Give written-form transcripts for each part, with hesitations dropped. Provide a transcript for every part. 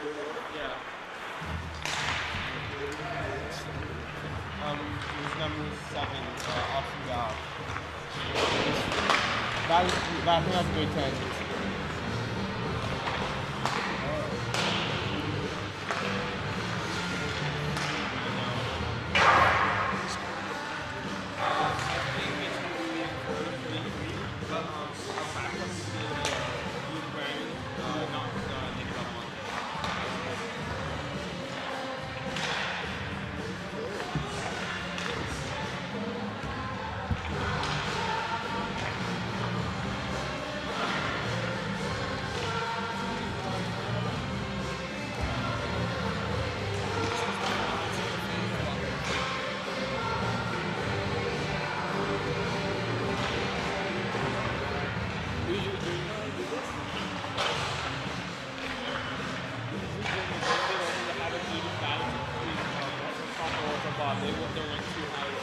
Yeah. Who's number 7, Austin Goff. That I think that's grade 10. They will don't like too high.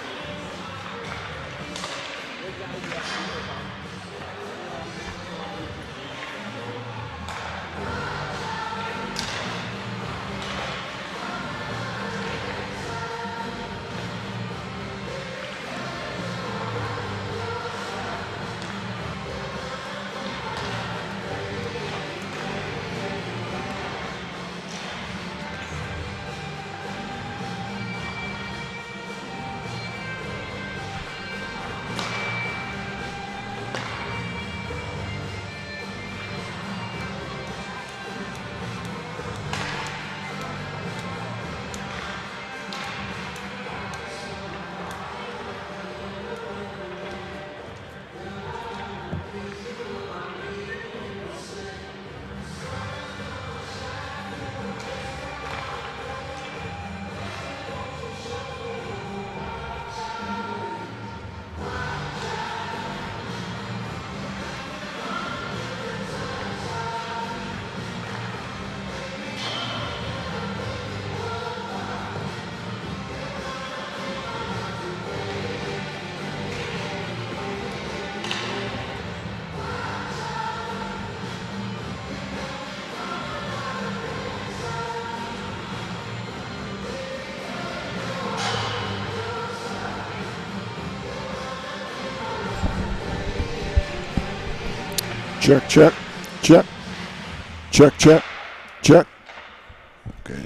Check, check, check, check, check, check. Okay.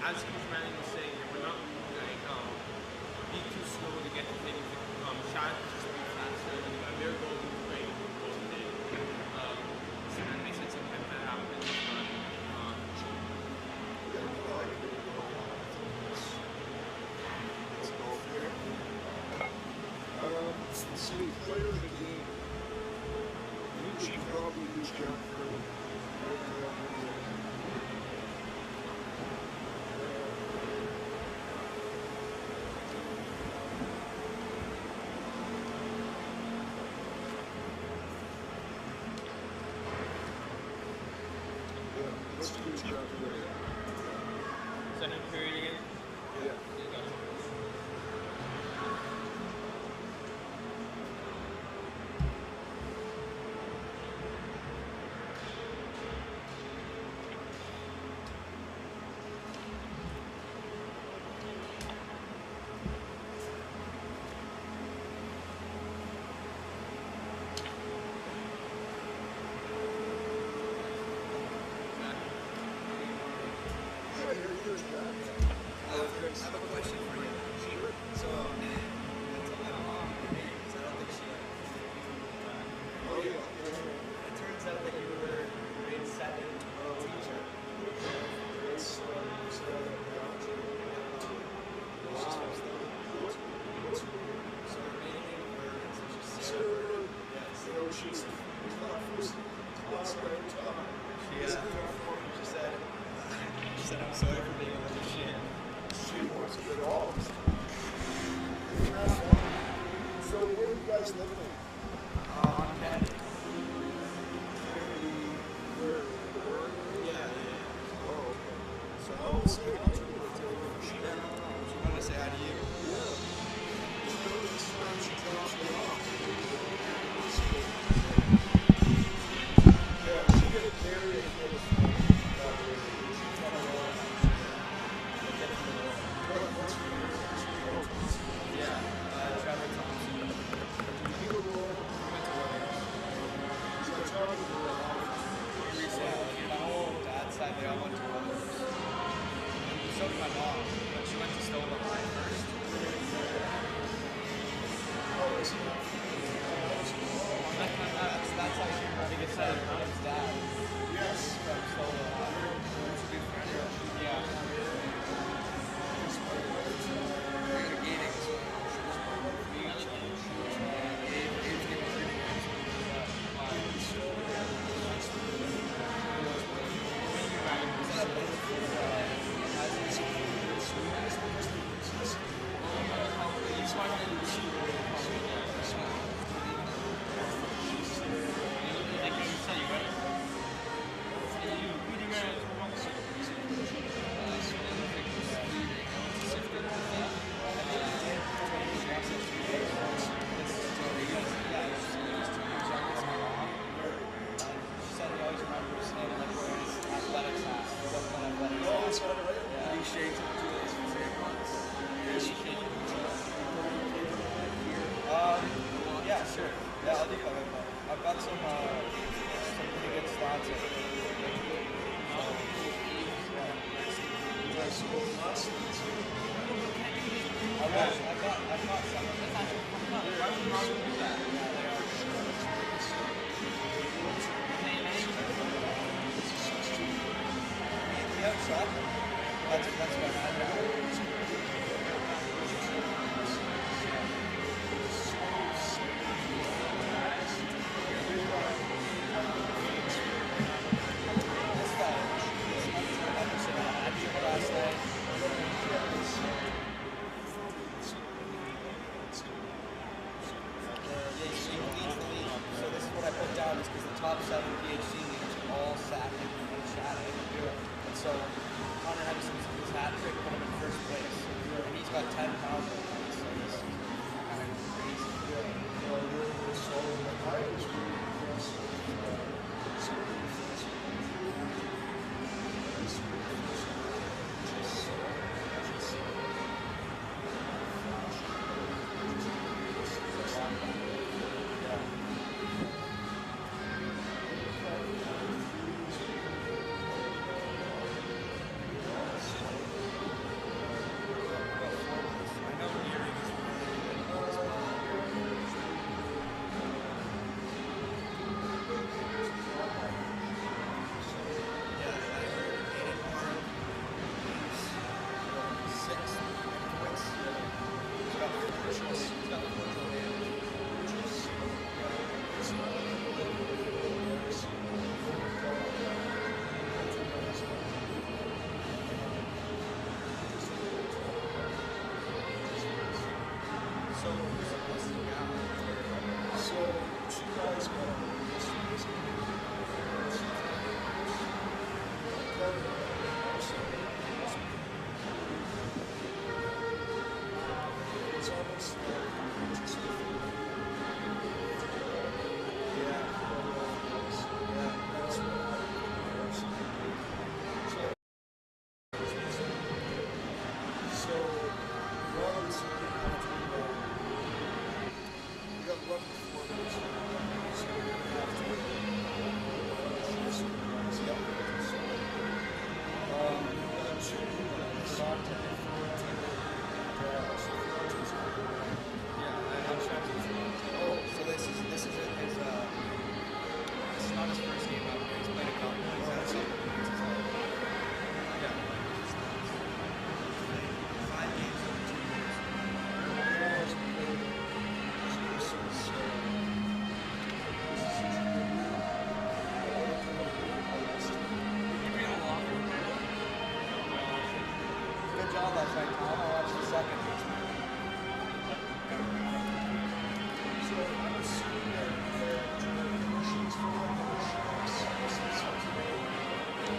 As Coach Manning was saying, they were not like be too slow to get to things. Shot just be faster, and their goal was to play both day. Send him period again? Yeah. I have a question for you. So, I told my mom your name because I don't think she It turns out that you were grade 7 teacher. So her maiden name for Sarah. Yes. She said, I'm sorry for being a little shit. So where are you guys living? On Kennedy. She wanted to say hi to you. Trevor Thompson. My whole dad's side, they all went to Williams. So did my mom, but she went to Stoughton High first. That's how she really gets out of his dad. Yes. From Stoughton High. Yeah. Yeah, sure. Yeah, I'll do that. I've got some pretty good slots in it. I've got some. That's what I had. Top 7 PhD leaders are all SAC and Shattuck. And so Connor Henderson took his hat trick, put him in first place. And he's got 10 pounds of points, so he's kind of crazy.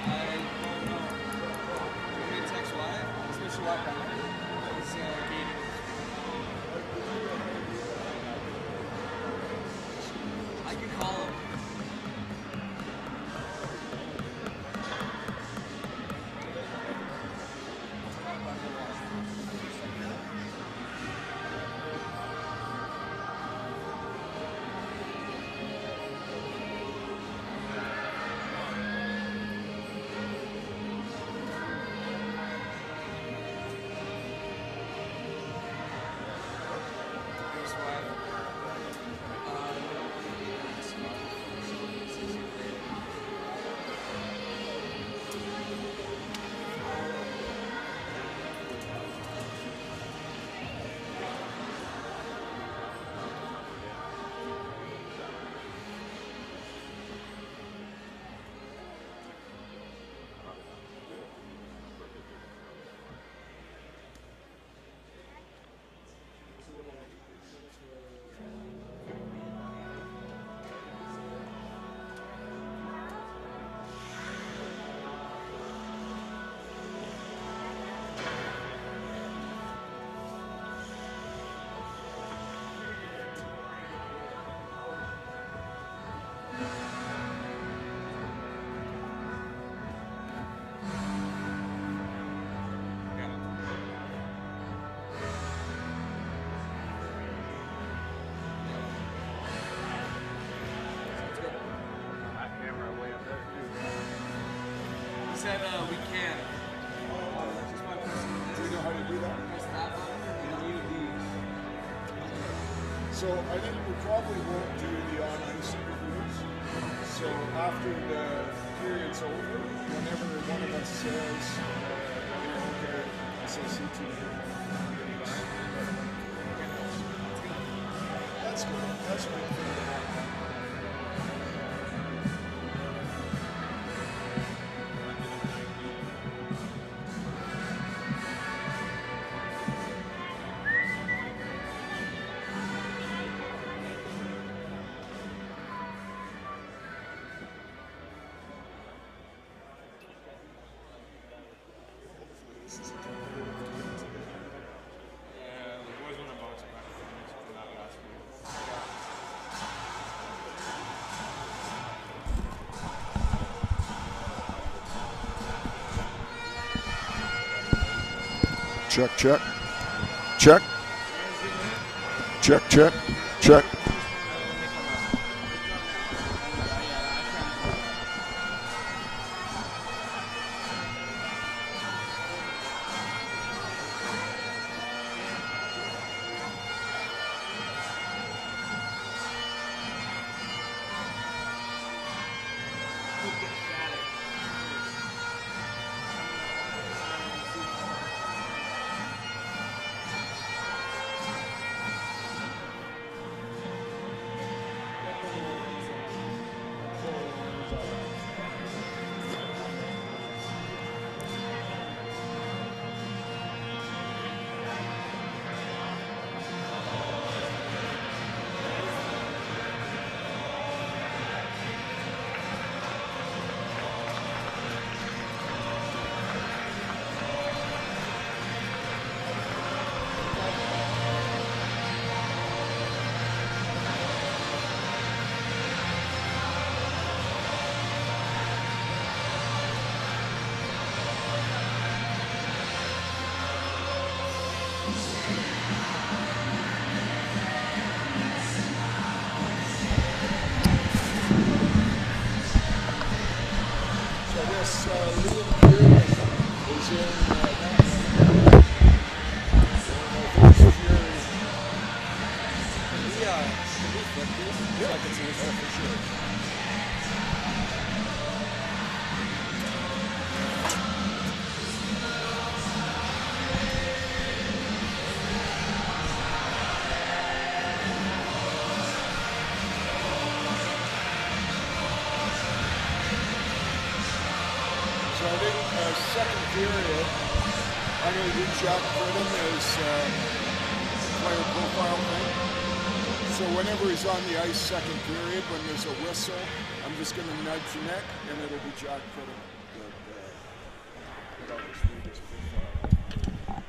don't know. Can we text Y? Especially Y Palmer. He's gated. I can call him. He said we can. Do you know how to do that? So I think we probably won't do the on-ice interviews. So after the period's over, whenever one of us says, okay, SAC team. That's good. That's good. Check, check. Check. Check, check, check. So I think second period, I'm going to do Jack Britton as player profile thing. So whenever he's on the ice second period, when there's a whistle, I'm just going to nudge Nick, and it'll be Jack Britton. but obviously just profile.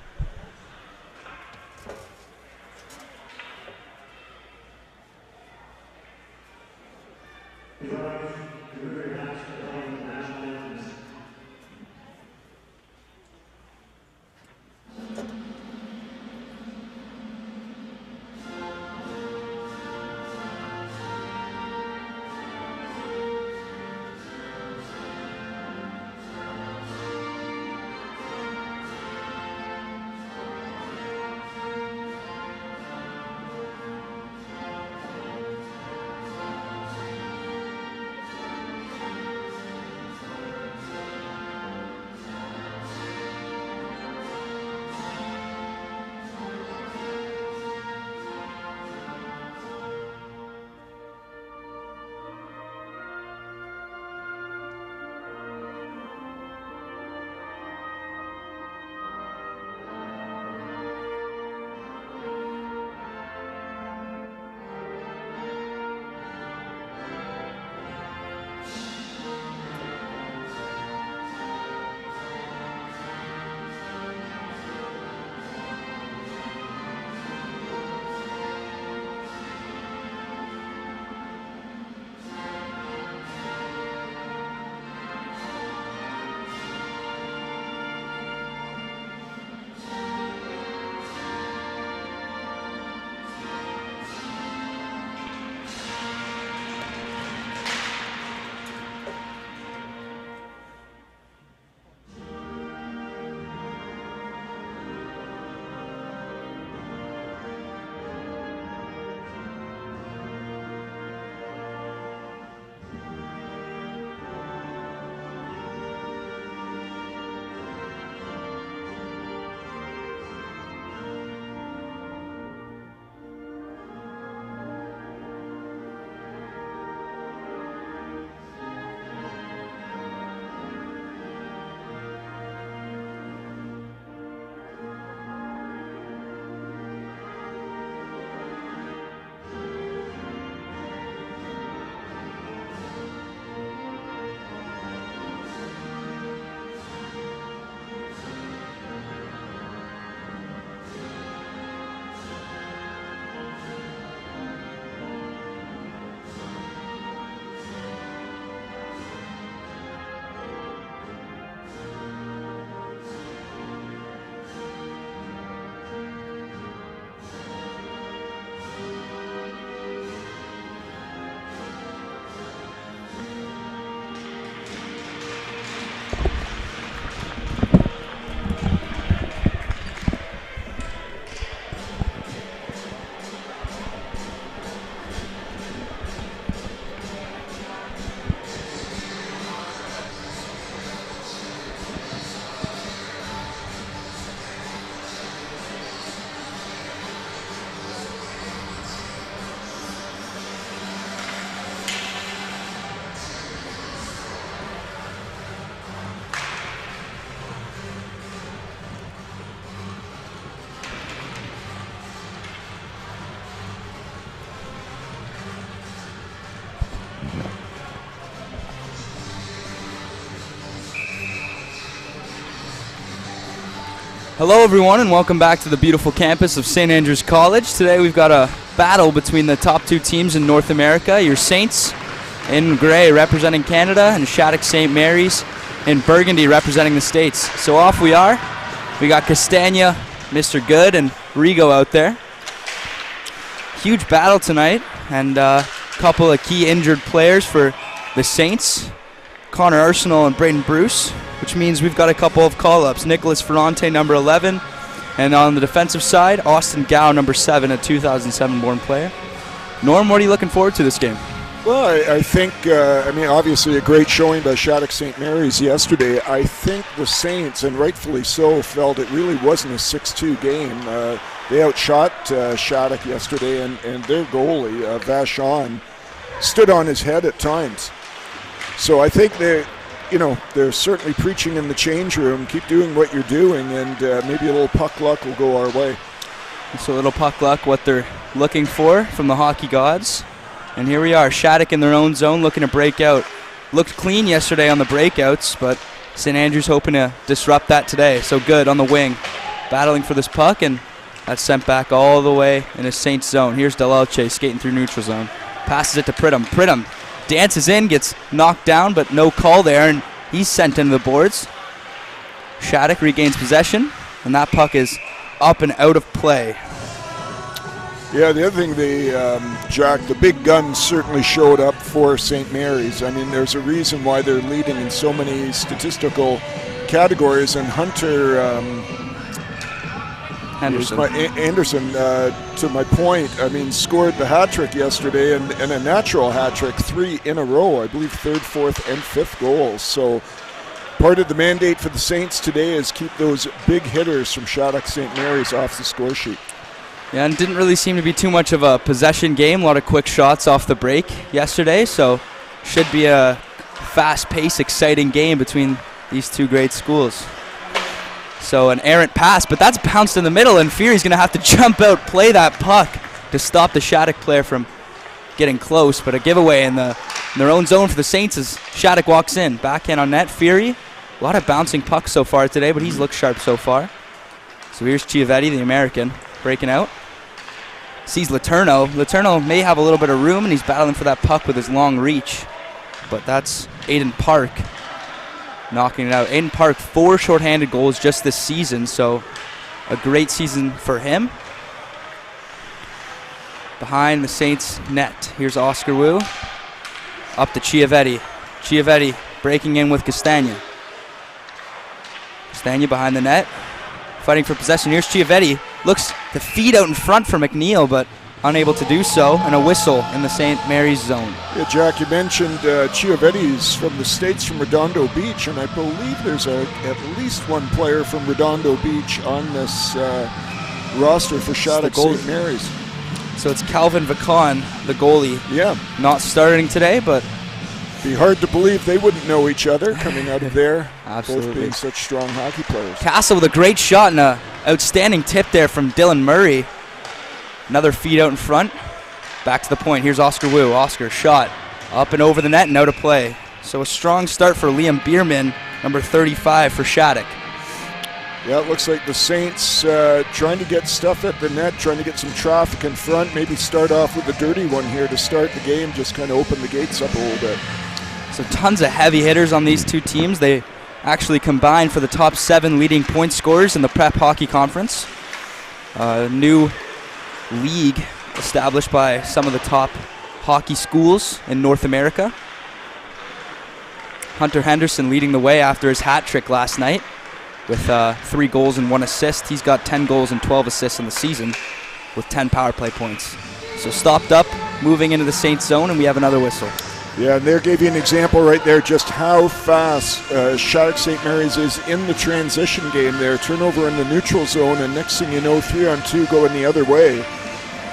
Hello everyone and welcome back to the beautiful campus of St. Andrews College. Today we've got a battle between the top two teams in North America, your Saints in gray representing Canada and Shattuck St. Mary's in burgundy representing the States. So off we are. We got Castagna, Mr. Good, and Rigo out there. Huge battle tonight and a couple of key injured players for the Saints. Connor Arsenal and Braden Bruce, which means we've got a couple of call-ups. Nicholas Ferrante, number 11, and on the defensive side, Austin Gow, number 7, a 2007-born player. Norm, what are you looking forward to this game? Well, I think, obviously a great showing by Shattuck St. Mary's yesterday. I think the Saints, and rightfully so, felt it really wasn't a 6-2 game. They outshot Shattuck yesterday, and their goalie, Vachon, stood on his head at times. So I think they're certainly preaching in the change room. Keep doing what you're doing, and maybe a little puck luck will go our way. It's a little puck luck, what they're looking for from the hockey gods. And here we are, Shattuck in their own zone looking to break out. Looked clean yesterday on the breakouts, but St. Andrews hoping to disrupt that today. So good on the wing, battling for this puck, and that's sent back all the way in a Saints zone. Here's Delelche skating through neutral zone. Passes it to Pridham. Pridham dances in, gets knocked down, but no call there, and he's sent into the boards. Shattuck regains possession, and that puck is up and out of play. Yeah, the other thing, Jack, the big guns certainly showed up for St. Mary's. I mean, there's a reason why they're leading in so many statistical categories, and Hunter Anderson, to my point, I mean, scored the hat trick yesterday, and a natural hat trick, 3 in a row, I believe 3rd, 4th, and 5th goals. So part of the mandate for the Saints today is keep those big hitters from Shattuck St. Mary's off the score sheet. Yeah, and didn't really seem to be too much of a possession game. A lot of quick shots off the break yesterday, so should be a fast-paced, exciting game between these two great schools. So an errant pass, but that's bounced in the middle, and Fury's going to have to jump out, play that puck to stop the Shattuck player from getting close. But a giveaway in their own zone for the Saints as Shattuck walks in. Backhand on net, Fury. A lot of bouncing pucks so far today, but he's looked sharp so far. So here's Chiavetti, the American, breaking out. Sees Letourneau. Letourneau may have a little bit of room, and he's battling for that puck with his long reach. But that's Aiden Park knocking it out. Aiden Park, 4 shorthanded goals just this season, so a great season for him. Behind the Saints net, here's Oscar Wu. Up to Chiavetti. Chiavetti breaking in with Castagna. Castagna behind the net, fighting for possession. Here's Chiavetti. Looks to feed out in front for McNeil, but unable to do so, and a whistle in the St. Mary's zone. Yeah, Jack, you mentioned Chiavetti's from the States, from Redondo Beach, and I believe there's at least one player from Redondo Beach on this roster for Shattuck St. Mary's. So it's Calvin Vacon, the goalie. Yeah. Not starting today, but be hard to believe they wouldn't know each other coming out of there. Absolutely. Both being such strong hockey players. Castle with a great shot and a outstanding tip there from Dylan Murray. Another feed out in front. Back to the point. Here's Oscar Wu. Oscar shot up and over the net and out of play. So a strong start for Liam Bierman, number 35 for Shattuck. Yeah, it looks like the Saints trying to get stuff at the net, trying to get some traffic in front, maybe start off with a dirty one here to start the game, just kind of open the gates up a little bit. So tons of heavy hitters on these two teams. They actually combined for the top 7 leading point scorers in the Prep Hockey Conference. New league established by some of the top hockey schools in North America. Hunter Henderson leading the way after his hat trick last night with 3 goals and 1 assist. He's got 10 goals and 12 assists in the season with 10 power play points. So stopped up, moving into the Saints zone, and we have another whistle. Yeah, and there gave you an example right there just how fast Shattuck St. Mary's is in the transition game there. Turnover in the neutral zone, and next thing you know, 3-on-2 going the other way.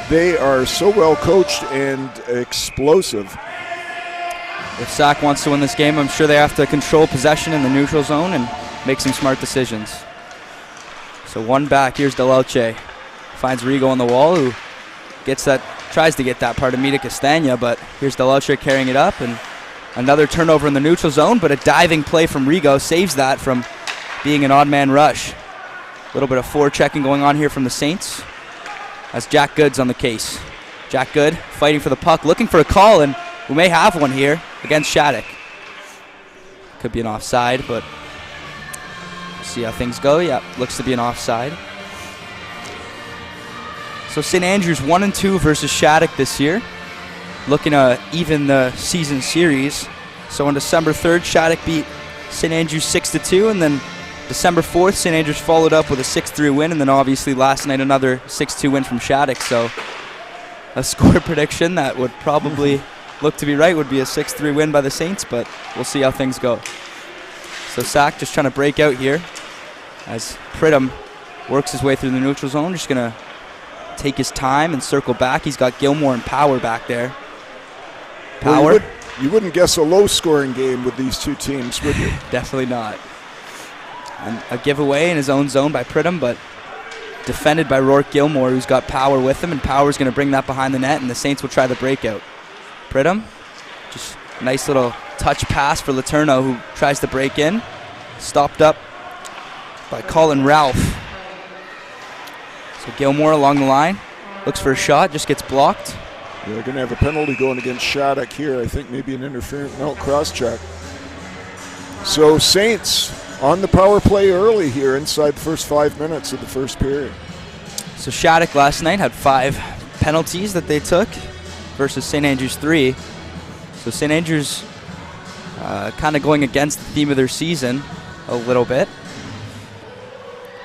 They are so well coached and explosive. If SAC wants to win this game, I'm sure they have to control possession in the neutral zone and make some smart decisions. So one back, here's Delelche. Finds Rigo on the wall, who tries to get that part of Mita Castagna, but here's Delelche carrying it up, and another turnover in the neutral zone, but a diving play from Rigo saves that from being an odd man rush. A little bit of forechecking going on here from the Saints as Jack Good's on the case. Jack Good fighting for the puck, looking for a call, and we may have one here against Shattuck. Could be an offside, but see how things go. Yeah, looks to be an offside. So St. Andrews 1-2 versus Shattuck this year, looking to even the season series. So on December 3rd, Shattuck beat St. Andrews 6-2, and then December 4th, St. Andrews followed up with a 6-3 win, and then obviously last night another 6-2 win from Shattuck. So a score prediction that would probably look to be right would be a 6-3 win by the Saints, but we'll see how things go. So SAC just trying to break out here as Pridham works his way through the neutral zone. Just going to take his time and circle back. He's got Gilmore and Power back there. Power. Well, you wouldn't guess a low-scoring game with these two teams, would you? Definitely not. And a giveaway in his own zone by Pridham, but defended by Rourke Gilmore, who's got Power with him, and Power's going to bring that behind the net, and the Saints will try the breakout. Pridham, just a nice little touch pass for Letourneau, who tries to break in. stopped up by Colin Ralph. So Gilmore along the line, looks for a shot, just gets blocked. They're going to have a penalty going against Shattuck here. I think maybe an interference, no, cross-check. So Saints on the power play early here inside the first 5 minutes of the first period. So Shattuck last night had 5 penalties that they took versus St. Andrews 3. So St. Andrews kind of going against the theme of their season a little bit.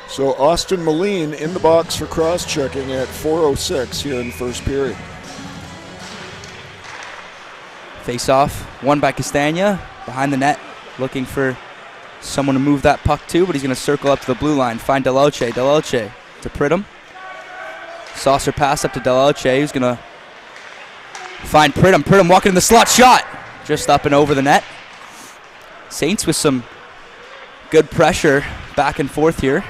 So Austin Moline in the box for cross-checking at 4:06 here in the first period. Face-off, won by Castagna, behind the net, looking for someone to move that puck to, but he's going to circle up to the blue line, find Delauche. Delauche to Pridham. Saucer pass up to Delauche, who's going to find Pridham. Pridham walking in the slot, shot! Just up and over the net. Saints with some good pressure back and forth here.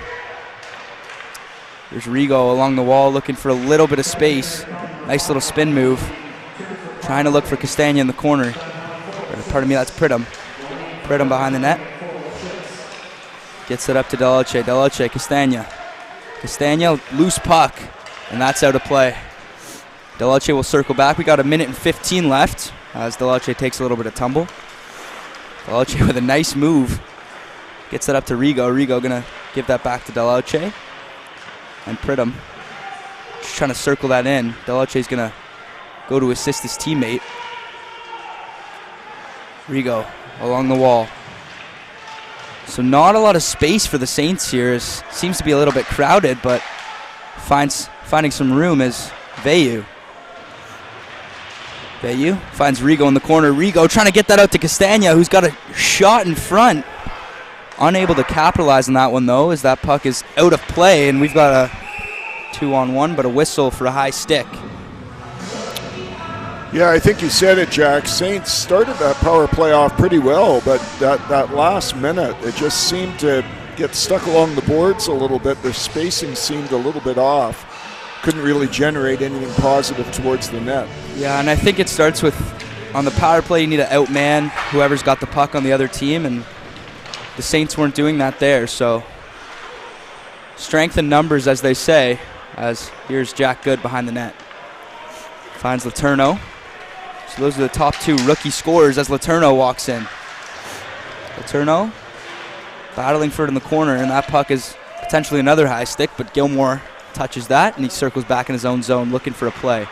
There's Rigo along the wall looking for a little bit of space. Nice little spin move. Trying to look for Castagna in the corner. Pardon me, that's Pridham. Pridham behind the net. Gets it up to Delauche. Delauche, Castagna. Castagna, loose puck. And that's out of play. Delauche will circle back. We got 1:15 left as Delauche takes a little bit of tumble. Delauche with a nice move. Gets it up to Rigo. Rigo gonna give that back to Delauche. And Pridham just trying to circle that in. Delauche's gonna go to assist his teammate. Rigo along the wall. So not a lot of space for the Saints here. Seems to be a little bit crowded, but finding some room is Veyu. Veyu finds Rigo in the corner. Rigo trying to get that out to Castagna, who's got a shot in front. Unable to capitalize on that one, though, as that puck is out of play, and we've got a 2-on-1, but a whistle for a high stick. Yeah, I think you said it, Jack. Saints started that power play off pretty well, but that last minute, it just seemed to get stuck along the boards a little bit. Their spacing seemed a little bit off. Couldn't really generate anything positive towards the net. Yeah, and I think it starts with, on the power play, you need to outman whoever's got the puck on the other team, and the Saints weren't doing that there, so strength in numbers, as they say, as here's Jack Good behind the net. Finds Letourneau. So those are the top 2 rookie scorers as Letourneau walks in. Letourneau battling for it in the corner, and that puck is potentially another high stick, but Gilmore touches that, and he circles back in his own zone looking for a play.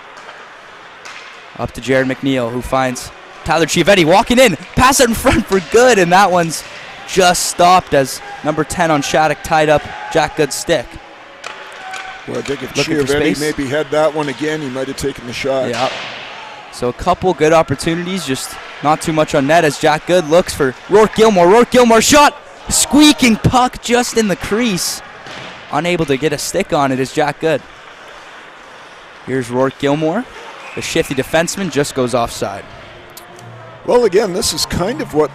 Up to Jared McNeil, who finds Tyler Chiavetti walking in. Pass it in front for Good, and that one's just stopped as number 10 on Shattuck tied up Jack Good's stick. Well, I think if Chiavetti maybe had that one again, he might have taken the shot. Yeah. So a couple good opportunities, just not too much on net as Jack Good looks for Rourke Gilmore. Rourke Gilmore shot! Squeaking puck just in the crease. Unable to get a stick on it is Jack Good. Here's Rourke Gilmore. The shifty defenseman just goes offside. Well, again, this is kind of what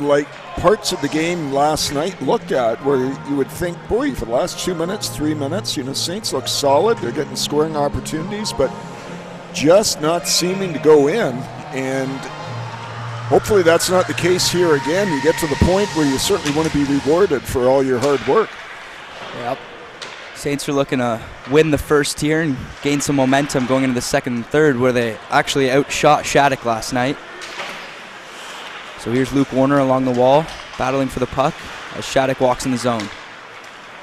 parts of the game last night looked at, where you would think, boy, for the last 2 minutes, 3 minutes, Saints look solid. They're getting scoring opportunities, but just not seeming to go in. And hopefully that's not the case here again. You get to the point where you certainly want to be rewarded for all your hard work. Yep. Saints are looking to win the first here and gain some momentum going into the second and third, where they actually outshot Shattuck last night. So here's Luke Warner along the wall, battling for the puck as Shattuck walks in the zone.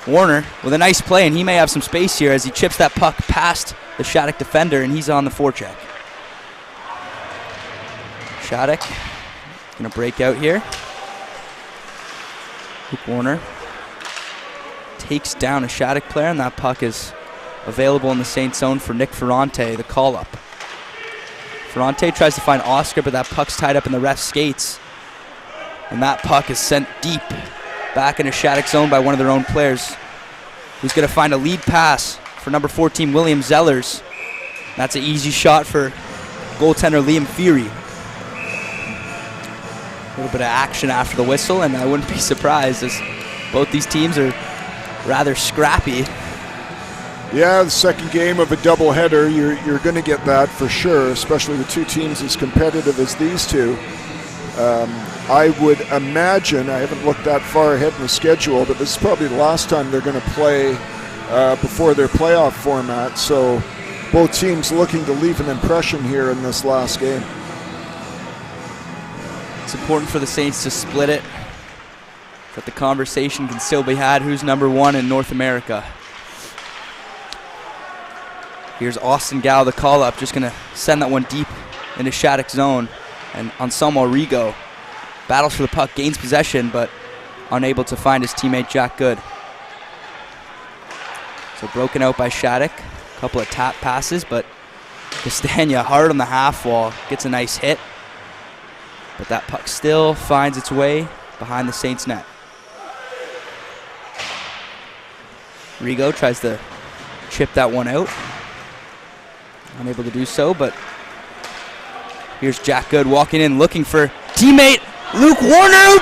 Warner with a nice play, and he may have some space here as he chips that puck past the Shattuck defender, and he's on the forecheck. Shattuck going to break out here. Luke Warner takes down a Shattuck player, and that puck is available in the Saints zone for Nick Ferrante, the call-up. Ferrante tries to find Oscar, but that puck's tied up in the ref's skates. And that puck is sent deep back into Shattuck zone by one of their own players, who's going to find a lead pass for number 14, William Zellers. That's an easy shot for goaltender Liam Feary. A little bit of action after the whistle, and I wouldn't be surprised as both these teams are rather scrappy. Yeah, the second game of a doubleheader, you're going to get that for sure, especially with 2 teams as competitive as these two. I would imagine, I haven't looked that far ahead in the schedule, but this is probably the last time they're going to play before their playoff format. So both teams looking to leave an impression here in this last game. It's important for the Saints to split it, that the conversation can still be had who's number one in North America. Here's Austin Gow, the call-up, just going to send that one deep into Shattuck's zone. And Anselmo Rigo battles for the puck, gains possession, but unable to find his teammate Jack Good. So broken out by Shattuck. A couple of tap passes, but Castagna hard on the half wall, gets a nice hit. But that puck still finds its way behind the Saints net. Rigo tries to chip that one out. Unable to do so, but here's Jack Good walking in, looking for teammate Luke Warner.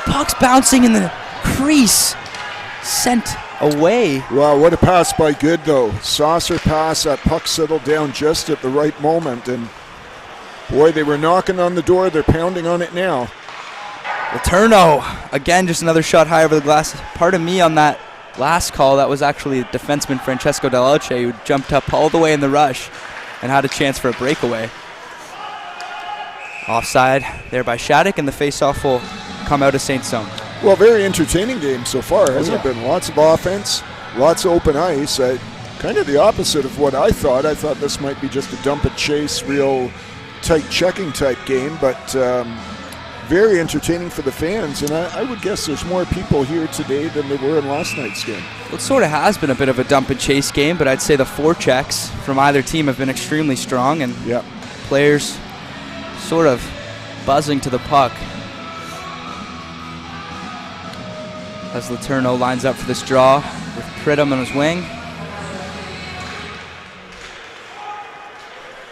Puck's bouncing in the crease. Sent away. Wow, what a pass by Good, though. Saucer pass, that puck settled down just at the right moment. And boy, they were knocking on the door. They're pounding on it now. Letourneau, again, just another shot high over the glass. Pardon me on that last call. That was actually defenseman Francesco Dell'Oce who jumped up all the way in the rush and had a chance for a breakaway. Offside there by Shattuck, and the face-off will come out of Saint zone. Well, very entertaining game so far, hasn't it been? Lots of offense, lots of open ice. Kind of the opposite of what I thought. I thought this might be just a dump and chase, real tight checking type game, but very entertaining for the fans. And I would guess there's more people here today than there were in last night's game. Well, it sort of has been a bit of a dump and chase game, but I'd say the forechecks from either team have been extremely strong, and players sort of buzzing to the puck. As Letourneau lines up for this draw with Pridham on his wing.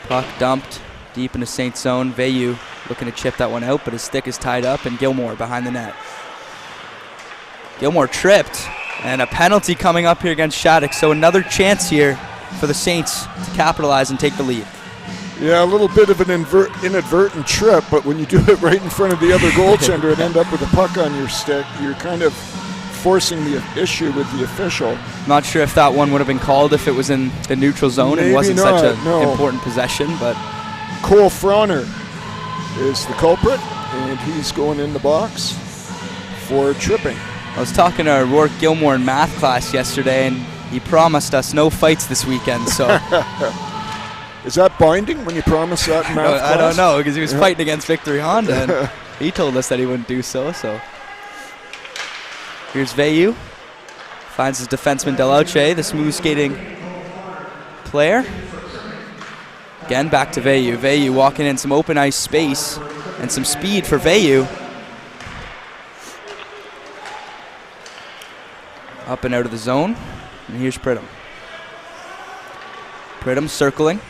Puck dumped deep into Saint zone. Veilleux looking to chip that one out, but his stick is tied up, and Gilmore behind the net. Gilmore tripped, and a penalty coming up here against Shattuck, so another chance here for the Saints to capitalize and take the lead. Yeah, a little bit of an inadvertent trip, but when you do it right in front of the other goaltender and end up with a puck on your stick, you're kind of forcing the issue with the official. Not sure if that one would have been called if it was in the neutral zone. Maybe and wasn't not, such an no. important possession, but Cole Frauner is the culprit, and he's going in the box for tripping. I was talking to Rourke Gilmore in math class yesterday, and he promised us no fights this weekend, so Is that binding when you promise that in math class? I don't know, because he was fighting against Victory Honda, and he told us that he wouldn't do so. Here's Veilleux. Finds his defenseman Dell'Oce, the smooth skating player. Again, back to Veilleux. Veilleux walking in some open ice space and some speed for Veilleux. Up and out of the zone. And here's Pridham. Pridham circling.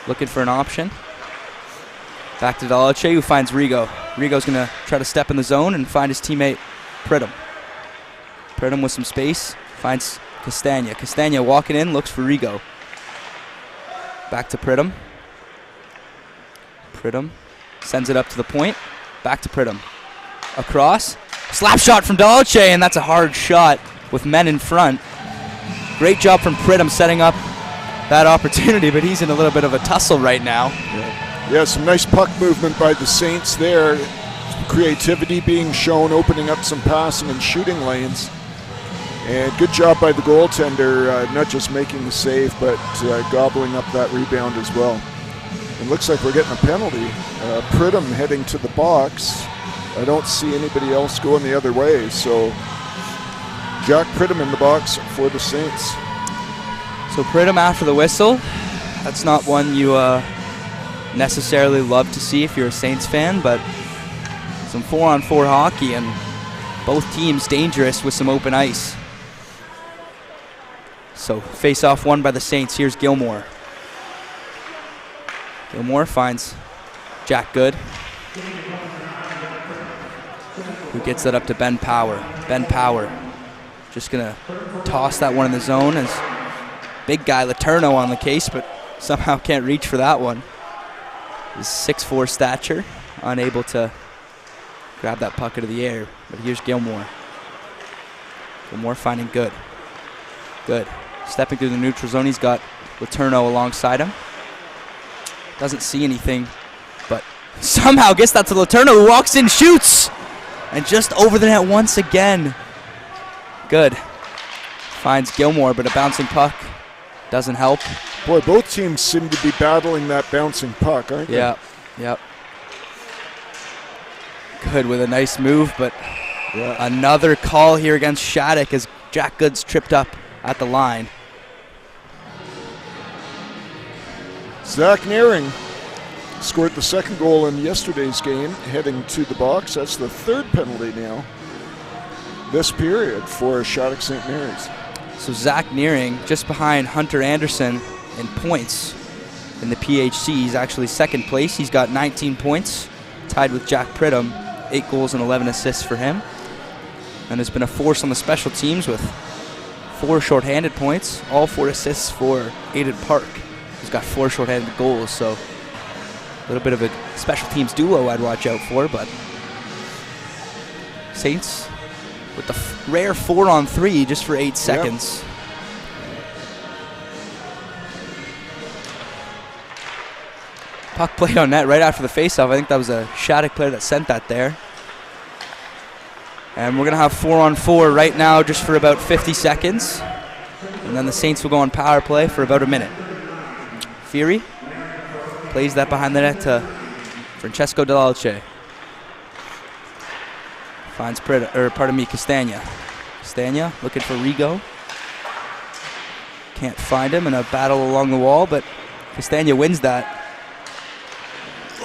Looking for an option. Back to Dell'Oce, who finds Rigo. Rigo's going to try to step in the zone and find his teammate Pridham. Pridham with some space. Finds Castagna. Castagna walking in, looks for Rigo. Back to Pridham. Pridham sends it up to the point. Back to Pridham. Across. Slap shot from Dell'Oce, and that's a hard shot with men in front. Great job from Pridham setting up that opportunity, but he's in a little bit of a tussle right now. Yeah, some nice puck movement by the Saints there. Creativity being shown, opening up some passing and shooting lanes. And good job by the goaltender, not just making the save, but gobbling up that rebound as well. It looks like we're getting a penalty. Pridham heading to the box. I don't see anybody else going the other way, so Jack Pridham in the box for the Saints. So Pridham after the whistle. That's not one you necessarily love to see if you're a Saints fan, but some 4-on-4 hockey, and both teams dangerous with some open ice. So face-off won by the Saints. Here's Gilmore. Gilmore finds Jack Good, who gets that up to Ben Power. Ben Power just going to toss that one in the zone as big guy Letourneau on the case, but somehow can't reach for that one. his 6'4" stature, unable to grab that puck out of the air. But here's Gilmore. Gilmore finding Good. Good. Stepping through the neutral zone. He's got Letourneau alongside him. Doesn't see anything, but somehow gets that to Letourneau, who walks in, shoots, and just over the net once again. Good. Finds Gilmore, but a bouncing puck doesn't help. Boy, both teams seem to be battling that bouncing puck, aren't they? Yeah, yep. Good with a nice move, but another call here against Shattuck as Jack Good's tripped up at the line. Zach Nearing scored the second goal in yesterday's game, heading to the box. That's the third penalty now this period for Shattuck St. Mary's. So Zach Nearing just behind Hunter Anderson in points in the PHC. He's actually second place. He's got 19 points, tied with Jack Pridham, 8 goals and 11 assists for him. And has been a force on the special teams with 4 shorthanded points, all 4 assists for Aiden Park. He's got 4 shorthanded goals, so a little bit of a special teams duo I'd watch out for. But Saints with the rare 4-on-3 just for 8 seconds. Puck played on net right after the faceoff. I think that was a Shattuck player that sent that there. And we're going to have 4-on-4 right now just for about 50 seconds. And then the Saints will go on power play for about a minute. Fury plays that behind the net to Francesco Dell'Alce. Finds Castagna. Castagna looking for Rigo. Can't find him in a battle along the wall, but Castagna wins that.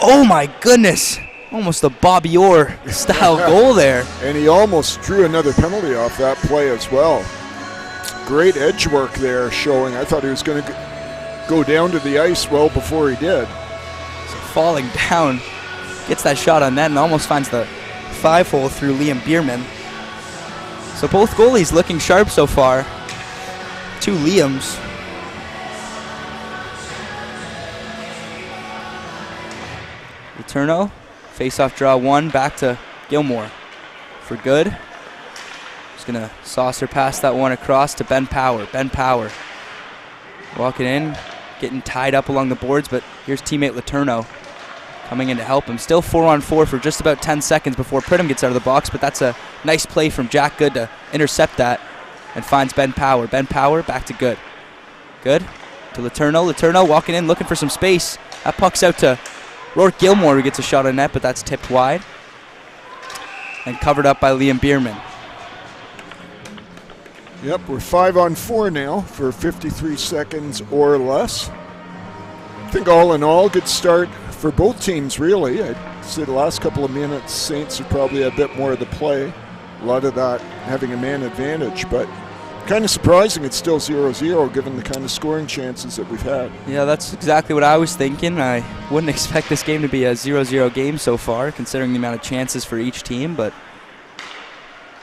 Oh my goodness! Almost a Bobby Orr style goal there. And he almost drew another penalty off that play as well. Great edge work there showing. I thought he was going to go down to the ice well before he did. So falling down, gets that shot on net and almost finds the 5-hole through Liam Bierman. So both goalies looking sharp so far. 2 Liams. Letourneau, face-off draw 1, back to Gilmore for Good. Just gonna saucer past that one across to Ben Power. Ben Power walking in, getting tied up along the boards, but here's teammate Letourneau coming in to help him. Still 4-on-4 for just about 10 seconds before Pridham gets out of the box, but that's a nice play from Jack Good to intercept that and finds Ben Power. Ben Power back to Good. Good to Letourneau. Letourneau walking in, looking for some space. That puck's out to Rourke Gilmore, who gets a shot on net, but that's tipped wide and covered up by Liam Bierman. Yep, we're 5-on-4 now for 53 seconds or less. I think all in all, good start for both teams, really. I'd say the last couple of minutes, Saints have probably had a bit more of the play. A lot of that having a man advantage, but kind of surprising it's still 0-0 given the kind of scoring chances that we've had. Yeah, that's exactly what I was thinking. I wouldn't expect this game to be a 0-0 game so far, considering the amount of chances for each team, but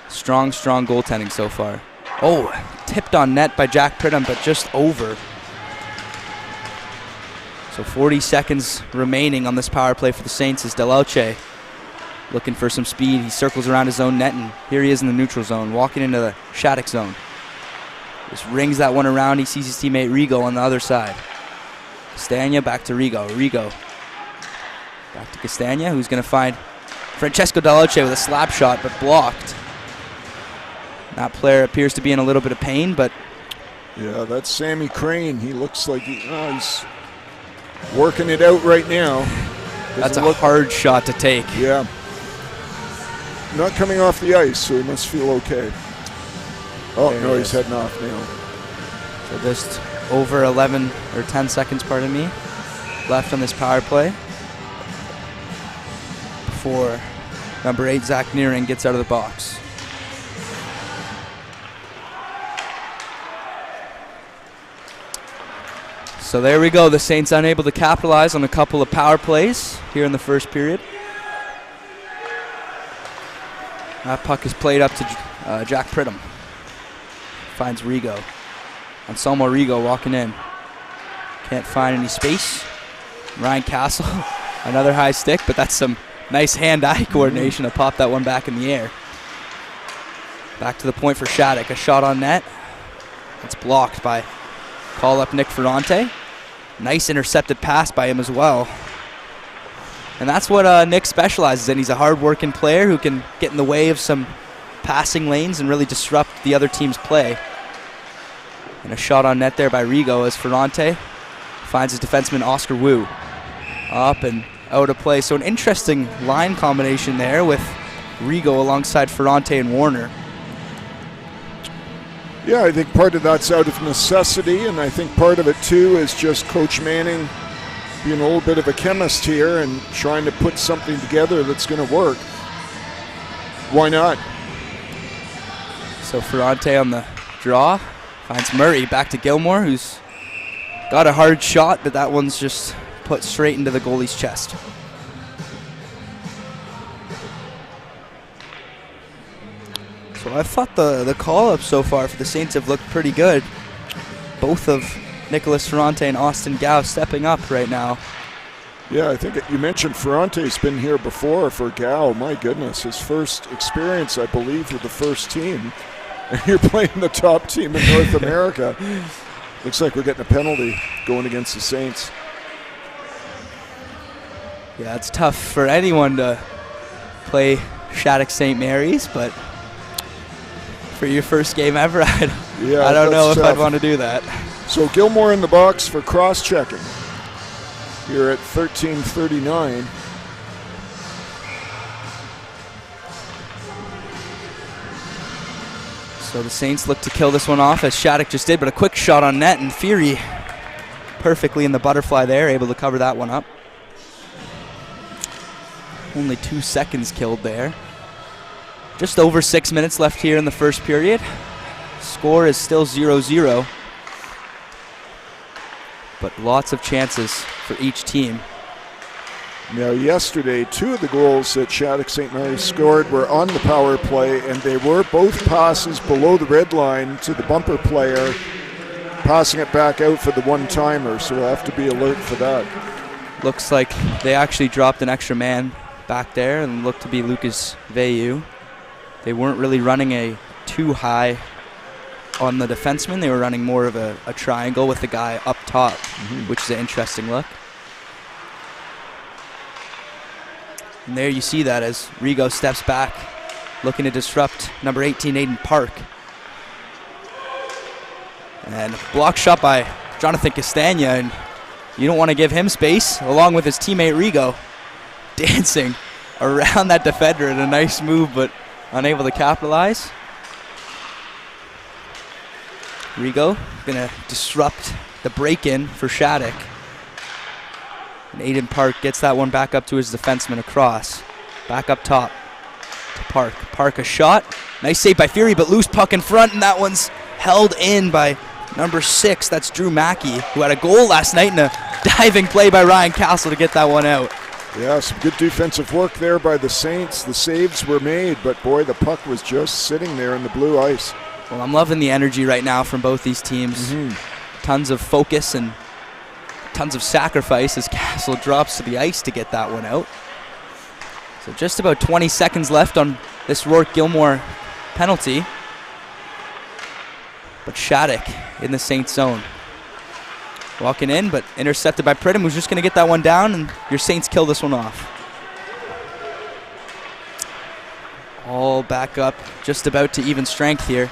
strong goaltending so far. Oh, tipped on net by Jack Pridham, but just over. So 40 seconds remaining on this power play for the Saints as Dell'Alce looking for some speed. He circles around his own net, and here he is in the neutral zone, walking into the Shattuck zone. Just rings that one around. He sees his teammate Rigo on the other side. Castagna back to Rigo. Rigo back to Castagna, who's going to find Francesco Dell'Alce with a slap shot, but blocked. That player appears to be in a little bit of pain, but... Yeah, that's Sammy Crane. He looks like he's working it out right now. That's a hard shot to take. Yeah. Not coming off the ice, so he must feel okay. Oh, there no, he's heading off now. So just over 11 or 10 seconds, pardon me, left on this power play before number 8, Zach Nearing, gets out of the box. So there we go. The Saints unable to capitalize on a couple of power plays here in the first period. That puck is played up to Jack Pridham. Finds Rigo. Anselmo Rigo walking in. Can't find any space. Ryan Castle Another high stick, but that's some nice hand-eye coordination to pop that one back in the air. Back to the point for Shattuck. A shot on net. It's blocked by call-up Nick Ferrante. Nice intercepted pass by him as well. And that's what Nick specializes in. He's a hard-working player who can get in the way of some passing lanes and really disrupt the other team's play. And a shot on net there by Rigo as Ferrante finds his defenseman Oscar Wu. Up and out of play. So an interesting line combination there with Rigo alongside Ferrante and Warner. Yeah, I think part of that's out of necessity, and I think part of it too is just Coach Manning being a little bit of a chemist here and trying to put something together that's going to work. Why not? So Ferrante on the draw finds Murray back to Gilmore, who's got a hard shot, but that one's just put straight into the goalie's chest. So I thought the call-ups so far for the Saints have looked pretty good. Both of Nicholas Ferrante and Austin Gow stepping up right now. Yeah, I think you mentioned Ferrante's been here before for Gow. My goodness, his first experience, I believe, with the first team. And you're playing the top team in North America. Looks like we're getting a penalty going against the Saints. Yeah, it's tough for anyone to play Shattuck St. Mary's, but for your first game ever, I don't know if I'd want to do that. So Gilmore in the box for cross-checking here at 13:39. So the Saints look to kill this one off as Shattuck just did, but a quick shot on net, and Fury perfectly in the butterfly there, able to cover that one up. Only 2 seconds killed there. Just over 6 minutes left here in the first period. Score is still 0-0. But lots of chances for each team. Now, yesterday, 2 of the goals that Shattuck St. Mary's scored were on the power play, and they were both passes below the red line to the bumper player, passing it back out for the one-timer, so we'll have to be alert for that. Looks like they actually dropped an extra man back there and looked to be Lucas Veyu. They weren't really running a too high on the defenseman. They were running more of a triangle with the guy up top, which is an interesting look. And there you see that as Rigo steps back, looking to disrupt number 18, Aiden Park. And a block shot by Jonathan Castagna, and you don't want to give him space, along with his teammate Rigo, dancing around that defender in a nice move, but unable to capitalize. Rigo gonna disrupt the break-in for Shattuck. And Aiden Park gets that one back up to his defenseman across. Back up top to Park. Park a shot. Nice save by Fury, but loose puck in front, and that one's held in by number 6. That's Drew Mackey, who had a goal last night in a diving play by Ryan Castle to get that one out. Yeah, some good defensive work there by the Saints. The saves were made, but boy, the puck was just sitting there in the blue ice. Well, I'm loving the energy right now from both these teams. Tons of focus and tons of sacrifice as Castle drops to the ice to get that one out. So just about 20 seconds left on this Rourke Gilmore penalty. But Shattuck in the Saints zone. Walking in, but intercepted by Pridham, who's just going to get that one down, and your Saints kill this one off. All back up, just about to even strength here.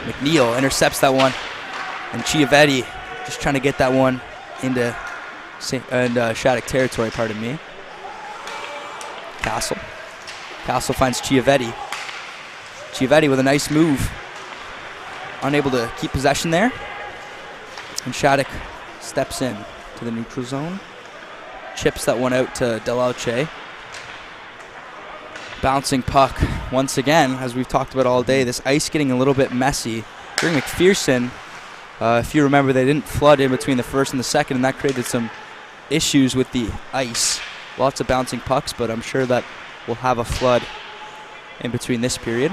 McNeil intercepts that one, and Chiavetti just trying to get that one into Shattuck territory, pardon me. Castle finds Chiavetti. Chiavetti with a nice move. Unable to keep possession there. And Shattuck steps in to the neutral zone. Chips that one out to Delauche. Bouncing puck once again, as we've talked about all day. This ice getting a little bit messy. During McPherson, if you remember, they didn't flood in between the first and the second, and that created some issues with the ice. Lots of bouncing pucks, but I'm sure that we'll have a flood in between this period.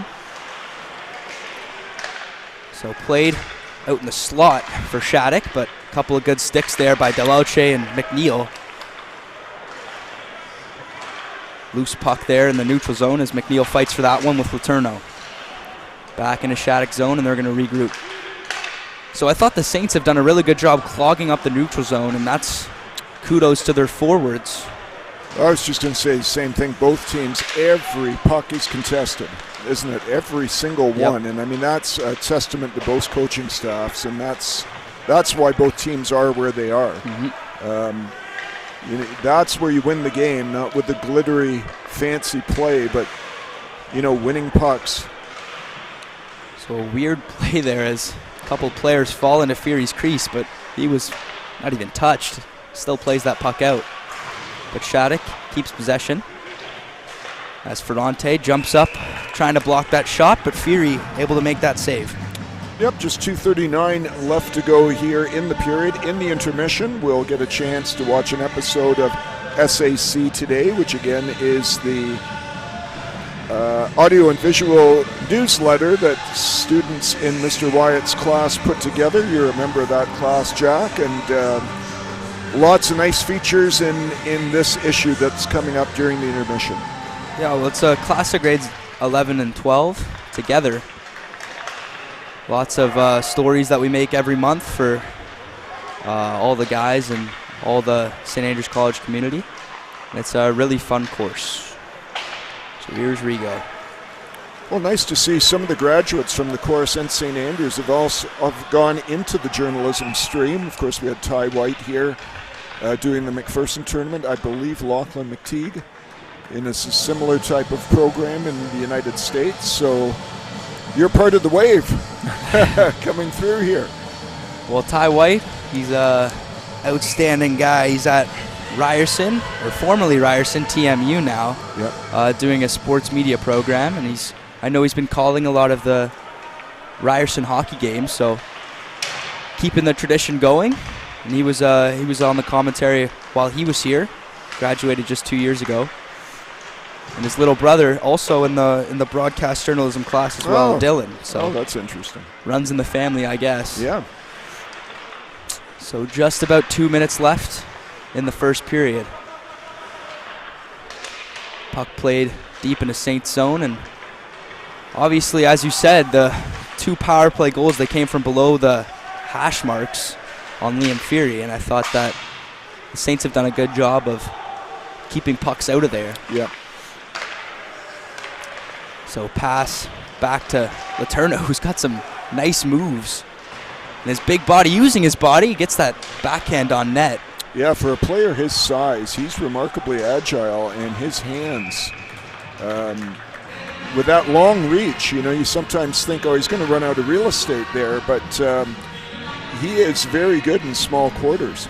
So played out in the slot for Shattuck, but a couple of good sticks there by Delauche and McNeil. Loose puck there in the neutral zone as McNeil fights for that one with Letourneau. Back into Shattuck zone, and they're going to regroup. So I thought the Saints have done a really good job clogging up the neutral zone, and that's kudos to their forwards. I was just going to say the same thing. Both teams, every puck is contested, isn't it? Every single one. And I mean, that's a testament to both coaching staffs, and that's why both teams are where they are. That's where you win the game, not with the glittery, fancy play, but, winning pucks. So a weird play there as a couple players fall into Fury's crease, but he was not even touched. Still plays that puck out. But Shattuck keeps possession as Ferrante jumps up, trying to block that shot, but Fury able to make that save. Yep, just 2:39 left to go here in the period. In the intermission, we'll get a chance to watch an episode of SAC Today, which again is the audio and visual newsletter that students in Mr. Wyatt's class put together. You're a member of that class, Jack, and lots of nice features in this issue that's coming up during the intermission. Yeah, well, it's a class of grades 11 and 12 together. Lots of stories that we make every month for all the guys and all the St. Andrews College community. And it's a really fun course. So here's Rigo. Well, nice to see some of the graduates from the course and St. Andrews have gone into the journalism stream. Of course, we had Ty White here doing the McPherson tournament. I believe Lachlan McTeague in a similar type of program in the United States. So you're part of the wave coming through here. Well, Ty White, he's a outstanding guy. He's at Ryerson, or formerly Ryerson, TMU now, doing a sports media program, and I know he's been calling a lot of the Ryerson hockey games, so keeping the tradition going. And he was on the commentary while he was here, graduated just 2 years ago. And his little brother also in the broadcast journalism class as well, Dylan. So that's interesting. Runs in the family, I guess. Yeah. So just about 2 minutes left in the first period. Puck played deep into Saint's zone, and obviously, as you said, the two power play goals, they came from below the hash marks on Liam Fury, and I thought that the Saints have done a good job of keeping pucks out of there. Yeah. So pass back to Letourneau, who's got some nice moves. And his big body, using his body, gets that backhand on net. Yeah, for a player his size, he's remarkably agile, and his hands, with that long reach, you sometimes think, he's going to run out of real estate there, but he is very good in small quarters.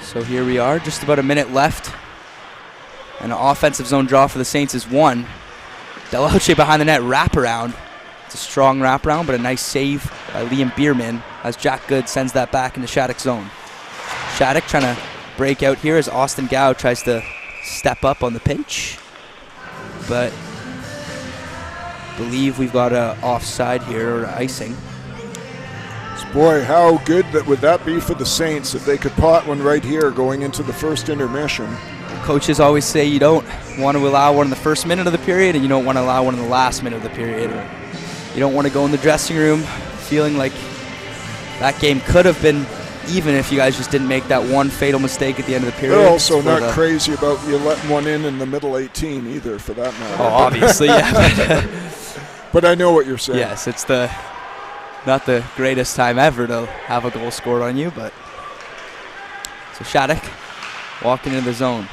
So here we are, just about a minute left. And an offensive zone draw for the Saints is one. Delauche behind the net, wraparound. It's a strong wraparound, but a nice save by Liam Bierman as Jack Good sends that back into Shattuck zone. Shattuck trying to break out here as Austin Gow tries to step up on the pinch. But I believe we've got a offside here, or icing. Boy, how good would that be for the Saints if they could pot one right here going into the first intermission. Coaches always say you don't want to allow one in the first minute of the period, and you don't want to allow one in the last minute of the period. You don't want to go in the dressing room feeling like that game could have been even if you guys just didn't make that one fatal mistake at the end of the period. They're also not crazy about you letting one in the middle 18 either, for that matter. Oh, obviously, yeah. But I know what you're saying. Yes, it's not the greatest time ever to have a goal scored on you, but so Shattuck walking into the zone.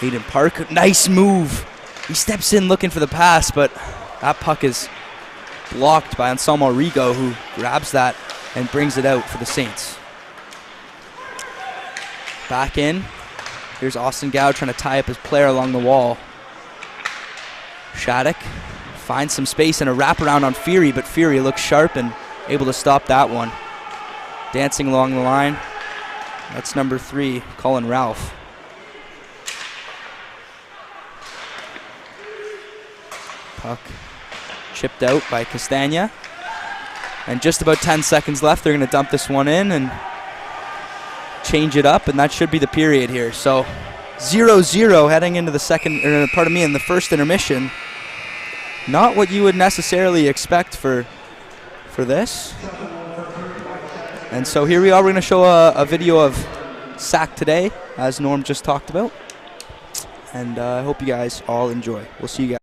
Hayden Park, nice move. He steps in looking for the pass, but that puck is blocked by Anselmo Rigo, who grabs that and brings it out for the Saints. Back in. Here's Austin Gow trying to tie up his player along the wall. Shattuck finds some space and a wraparound on Fury, but Fury looks sharp and able to stop that one. Dancing along the line. That's number 3, Colin Ralph. Puck chipped out by Castagna. And just about 10 seconds left. They're going to dump this one in and change it up, and that should be the period here. So 0-0 heading into the in the first intermission. Not what you would necessarily expect for this. And so here we are. We're going to show a video of SAC today, as Norm just talked about. And I hope you guys all enjoy. We'll see you guys.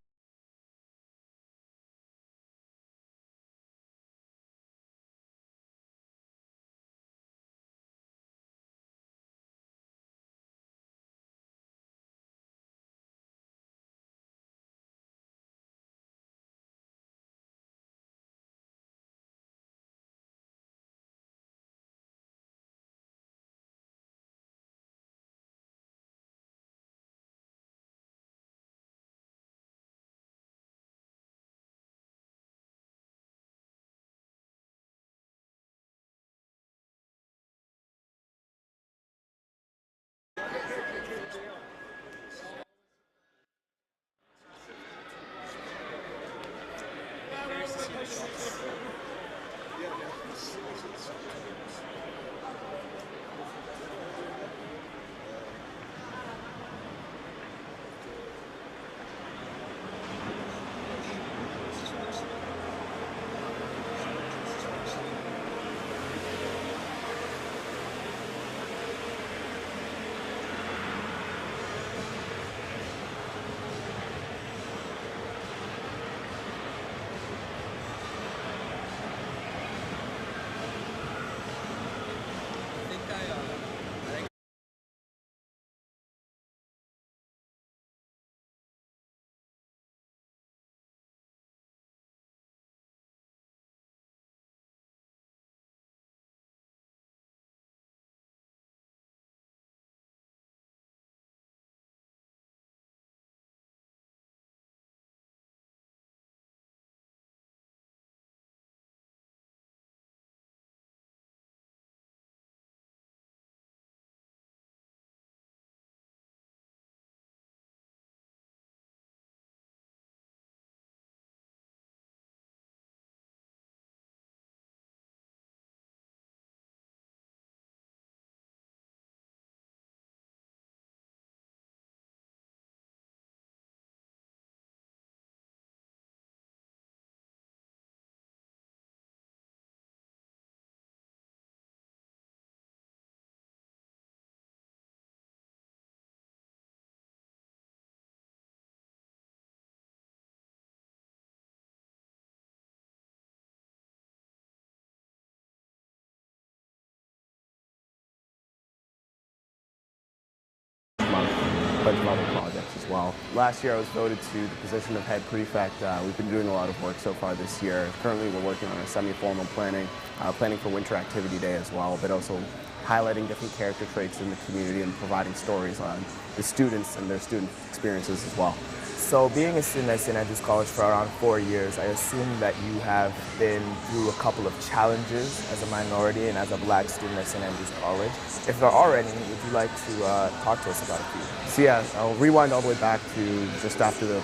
Bunch of other projects as well. Last year I was voted to the position of head prefect. We've been doing a lot of work so far this year. Currently we're working on a semi-formal planning for Winter Activity Day as well, but also highlighting different character traits in the community and providing stories on the students and their student experiences as well. So being a student at St. Andrews College for around 4 years, I assume that you have been through a couple of challenges as a minority and as a black student at St. Andrews College. If there are any, would you like to talk to us about a few? So yeah, I'll rewind all the way back to just after the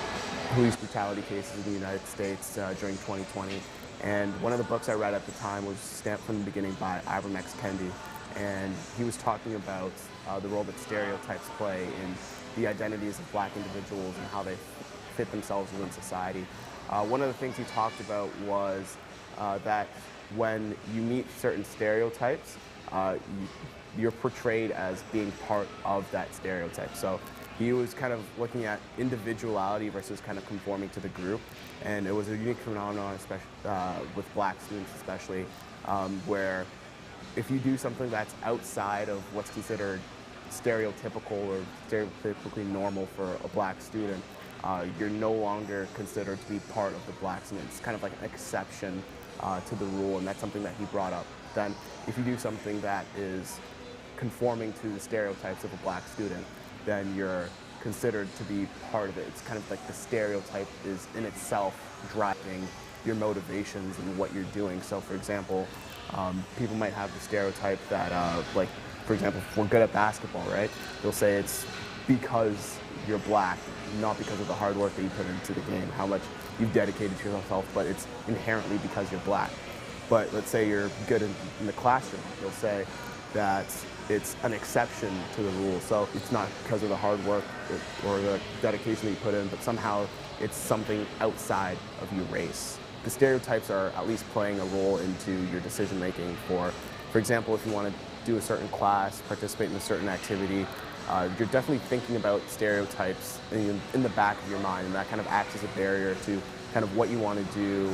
police brutality cases in the United States during 2020. And one of the books I read at the time was Stamped from the Beginning by Ibram X. Kendi. And he was talking about the role that stereotypes play in the identities of black individuals and how they fit themselves within society. One of the things he talked about was that when you meet certain stereotypes, you're portrayed as being part of that stereotype. So he was kind of looking at individuality versus kind of conforming to the group. And it was a unique phenomenon, especially with black students especially, where if you do something that's outside of what's considered stereotypical or stereotypically normal for a black student, you're no longer considered to be part of the black student. It's kind of like an exception to the rule, and that's something that he brought up. Then if you do something that is conforming to the stereotypes of a black student, then you're considered to be part of it. It's kind of like the stereotype is in itself driving your motivations and what you're doing. So for example, people might have the stereotype that, like, for example, if we're good at basketball, right? They'll say it's because you're black, not because of the hard work that you put into the game, how much you've dedicated to yourself, but it's inherently because you're black. But let's say you're good in the classroom, you'll say that it's an exception to the rule. So it's not because of the hard work or the dedication that you put in, but somehow it's something outside of your race. The stereotypes are at least playing a role into your decision making. For example, if you want to do a certain class, participate in a certain activity, you're definitely thinking about stereotypes in the back of your mind, and that kind of acts as a barrier to kind of what you want to do,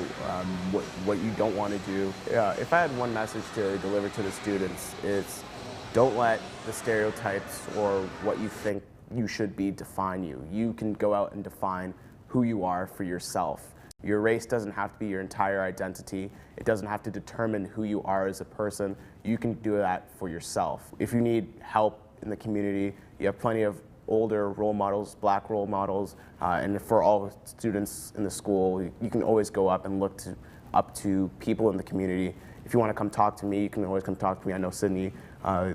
what you don't want to do. If I had one message to deliver to the students, it's don't let the stereotypes or what you think you should be define you. You can go out and define who you are for yourself. Your race doesn't have to be your entire identity. It doesn't have to determine who you are as a person. You can do that for yourself. If you need help in the community, you have plenty of older role models, black role models, and for all students in the school, you can always go up and look up to people in the community. If you want to come talk to me, you can always come talk to me. I know Sydney,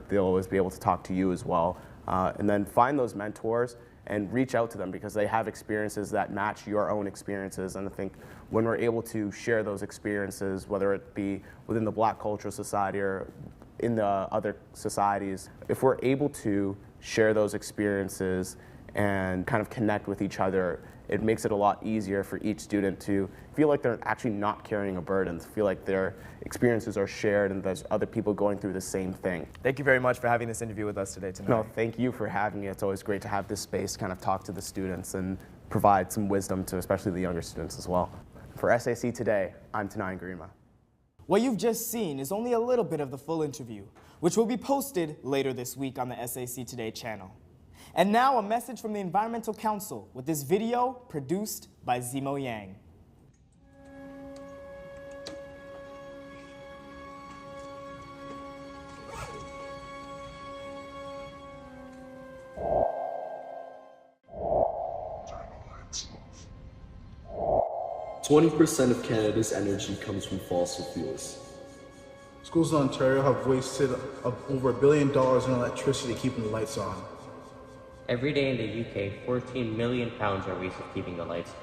they'll always be able to talk to you as well. And then find those mentors and reach out to them because they have experiences that match your own experiences. And I think when we're able to share those experiences, whether it be within the Black Cultural Society or in the other societies, if we're able to share those experiences and kind of connect with each other, it makes it a lot easier for each student to feel like they're actually not carrying a burden, feel like their experiences are shared and there's other people going through the same thing. Thank you very much for having this interview with us today tonight. No, thank you for having me. It's always great to have this space to kind of talk to the students and provide some wisdom to especially the younger students as well. For SAC Today, I'm Tanai Garima. What you've just seen is only a little bit of the full interview, which will be posted later this week on the SAC Today channel. And now a message from the Environmental Council with this video produced by Zemo Yang. %20 of Canada's energy comes from fossil fuels. Schools in Ontario have wasted over $1 billion in electricity keeping the lights on. Every day in the UK, 14 million pounds are wasted keeping the lights on.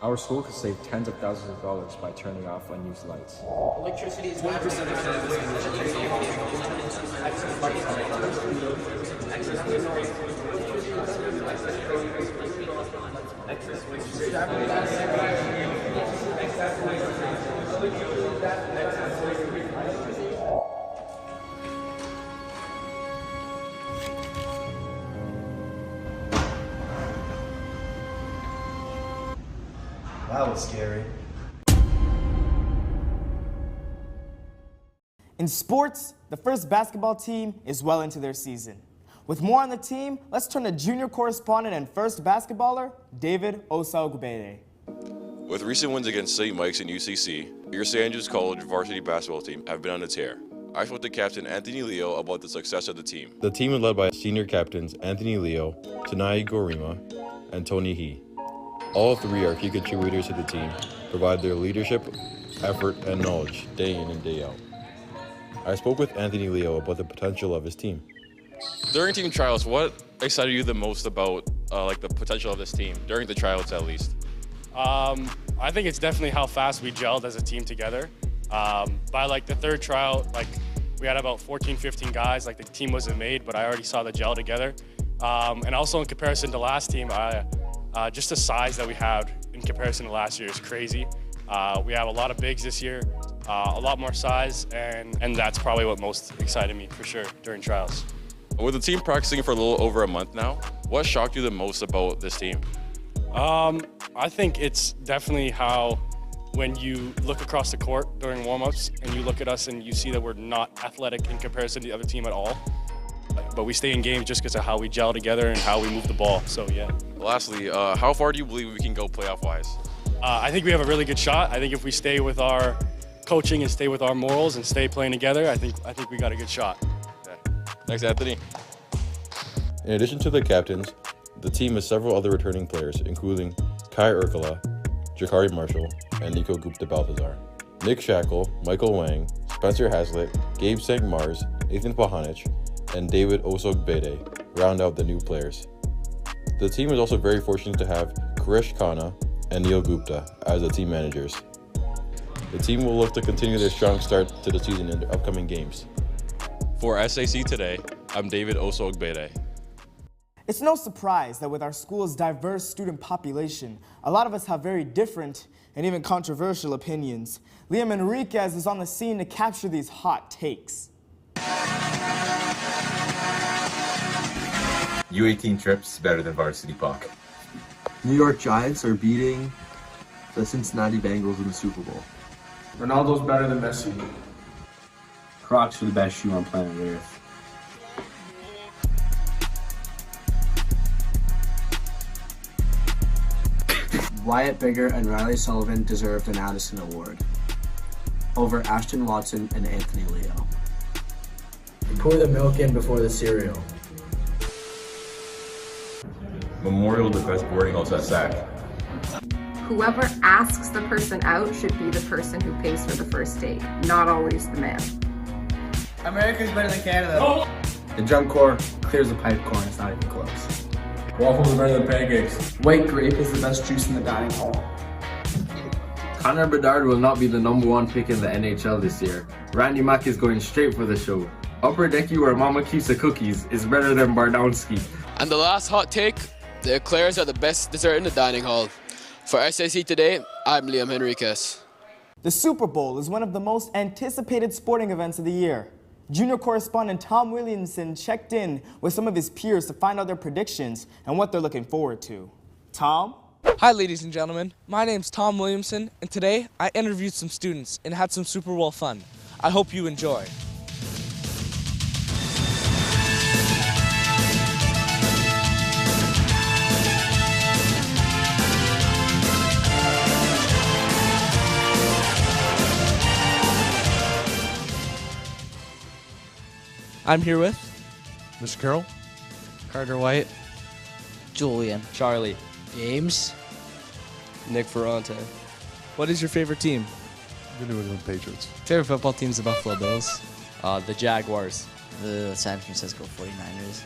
Our school could save tens of thousands of dollars by turning off unused lights. Electricity is 20% of That was scary. In sports, the first basketball team is well into their season. With more on the team, let's turn to junior correspondent and first basketballer, David Osaogbede. With recent wins against St. Mike's and UCC, your St. Andrews College varsity basketball team have been on a tear. I spoke to Captain Anthony Leo about the success of the team. The team is led by senior captains Anthony Leo, Tanai Garima, and Tony He. All three are key contributors to the team, provide their leadership, effort, and knowledge day in and day out. I spoke with Anthony Leo about the potential of his team. During team trials, what excited you the most about the potential of this team, during the trials at least? I think it's definitely how fast we gelled as a team together. By the third trial, we had about 14, 15 guys, the team wasn't made, but I already saw the gel together. And also in comparison to last team, just the size that we had in comparison to last year is crazy. We have a lot of bigs this year, a lot more size, and that's probably what most excited me for sure during trials. With the team practicing for a little over a month now, what shocked you the most about this team? I think it's definitely how when you look across the court during warm-ups and you look at us and you see that we're not athletic in comparison to the other team at all, but we stay in games just because of how we gel together and how we move the ball, so yeah. Lastly, how far do you believe we can go playoff-wise? I think we have a really good shot. I think if we stay with our coaching and stay with our morals and stay playing together, I think we got a good shot. Yeah. Thanks, Anthony. In addition to the captains, the team has several other returning players, including Kai Urkala, Jakari Marshall, and Nico Gupta-Balthazar. Nick Shackle, Michael Wang, Spencer Haslett, Gabe St. Mars, Nathan Pahanich, and David Osaogbede round out the new players. The team is also very fortunate to have Krish Khanna and Neil Gupta as the team managers. The team will look to continue their strong start to the season in the upcoming games. For SAC Today, I'm David Oso-Ogbede. It's no surprise that with our school's diverse student population, a lot of us have very different and even controversial opinions. Liam Enriquez is on the scene to capture these hot takes. U18 trips better than varsity puck. New York Giants are beating the Cincinnati Bengals in the Super Bowl. Ronaldo's better than Messi. Crocs are the best shoe on planet Earth. Wyatt Bigger and Riley Sullivan deserved an Addison Award over Ashton Watson and Anthony Leo. Pour the milk in before the cereal. Memorial the best boarding house at SAC. Whoever asks the person out should be the person who pays for the first date, not always the man. America's better than Canada. The junk core clears the pipe corn, it's not even close. Waffles are better than pancakes. White grape is the best juice in the dining hall. Connor Bedard will not be the #1 pick in the NHL this year. Randy Mack is going straight for the show. Upper Decky where Mama keeps the cookies is better than Bardowski. And the last hot take, the eclairs are the best dessert in the dining hall. For SAC Today, I'm Liam Henriquez. The Super Bowl is one of the most anticipated sporting events of the year. Junior correspondent Tom Williamson checked in with some of his peers to find out their predictions and what they're looking forward to. Tom? Hi ladies and gentlemen, my name's Tom Williamson, and today I interviewed some students and had some Super Bowl fun. I hope you enjoy. I'm here with Mr. Carroll, Carter White, Julian, Charlie, James, Nick Ferrante. What is your favorite team? the New England Patriots. Favorite football team's the Buffalo Bills. The Jaguars. the San Francisco 49ers.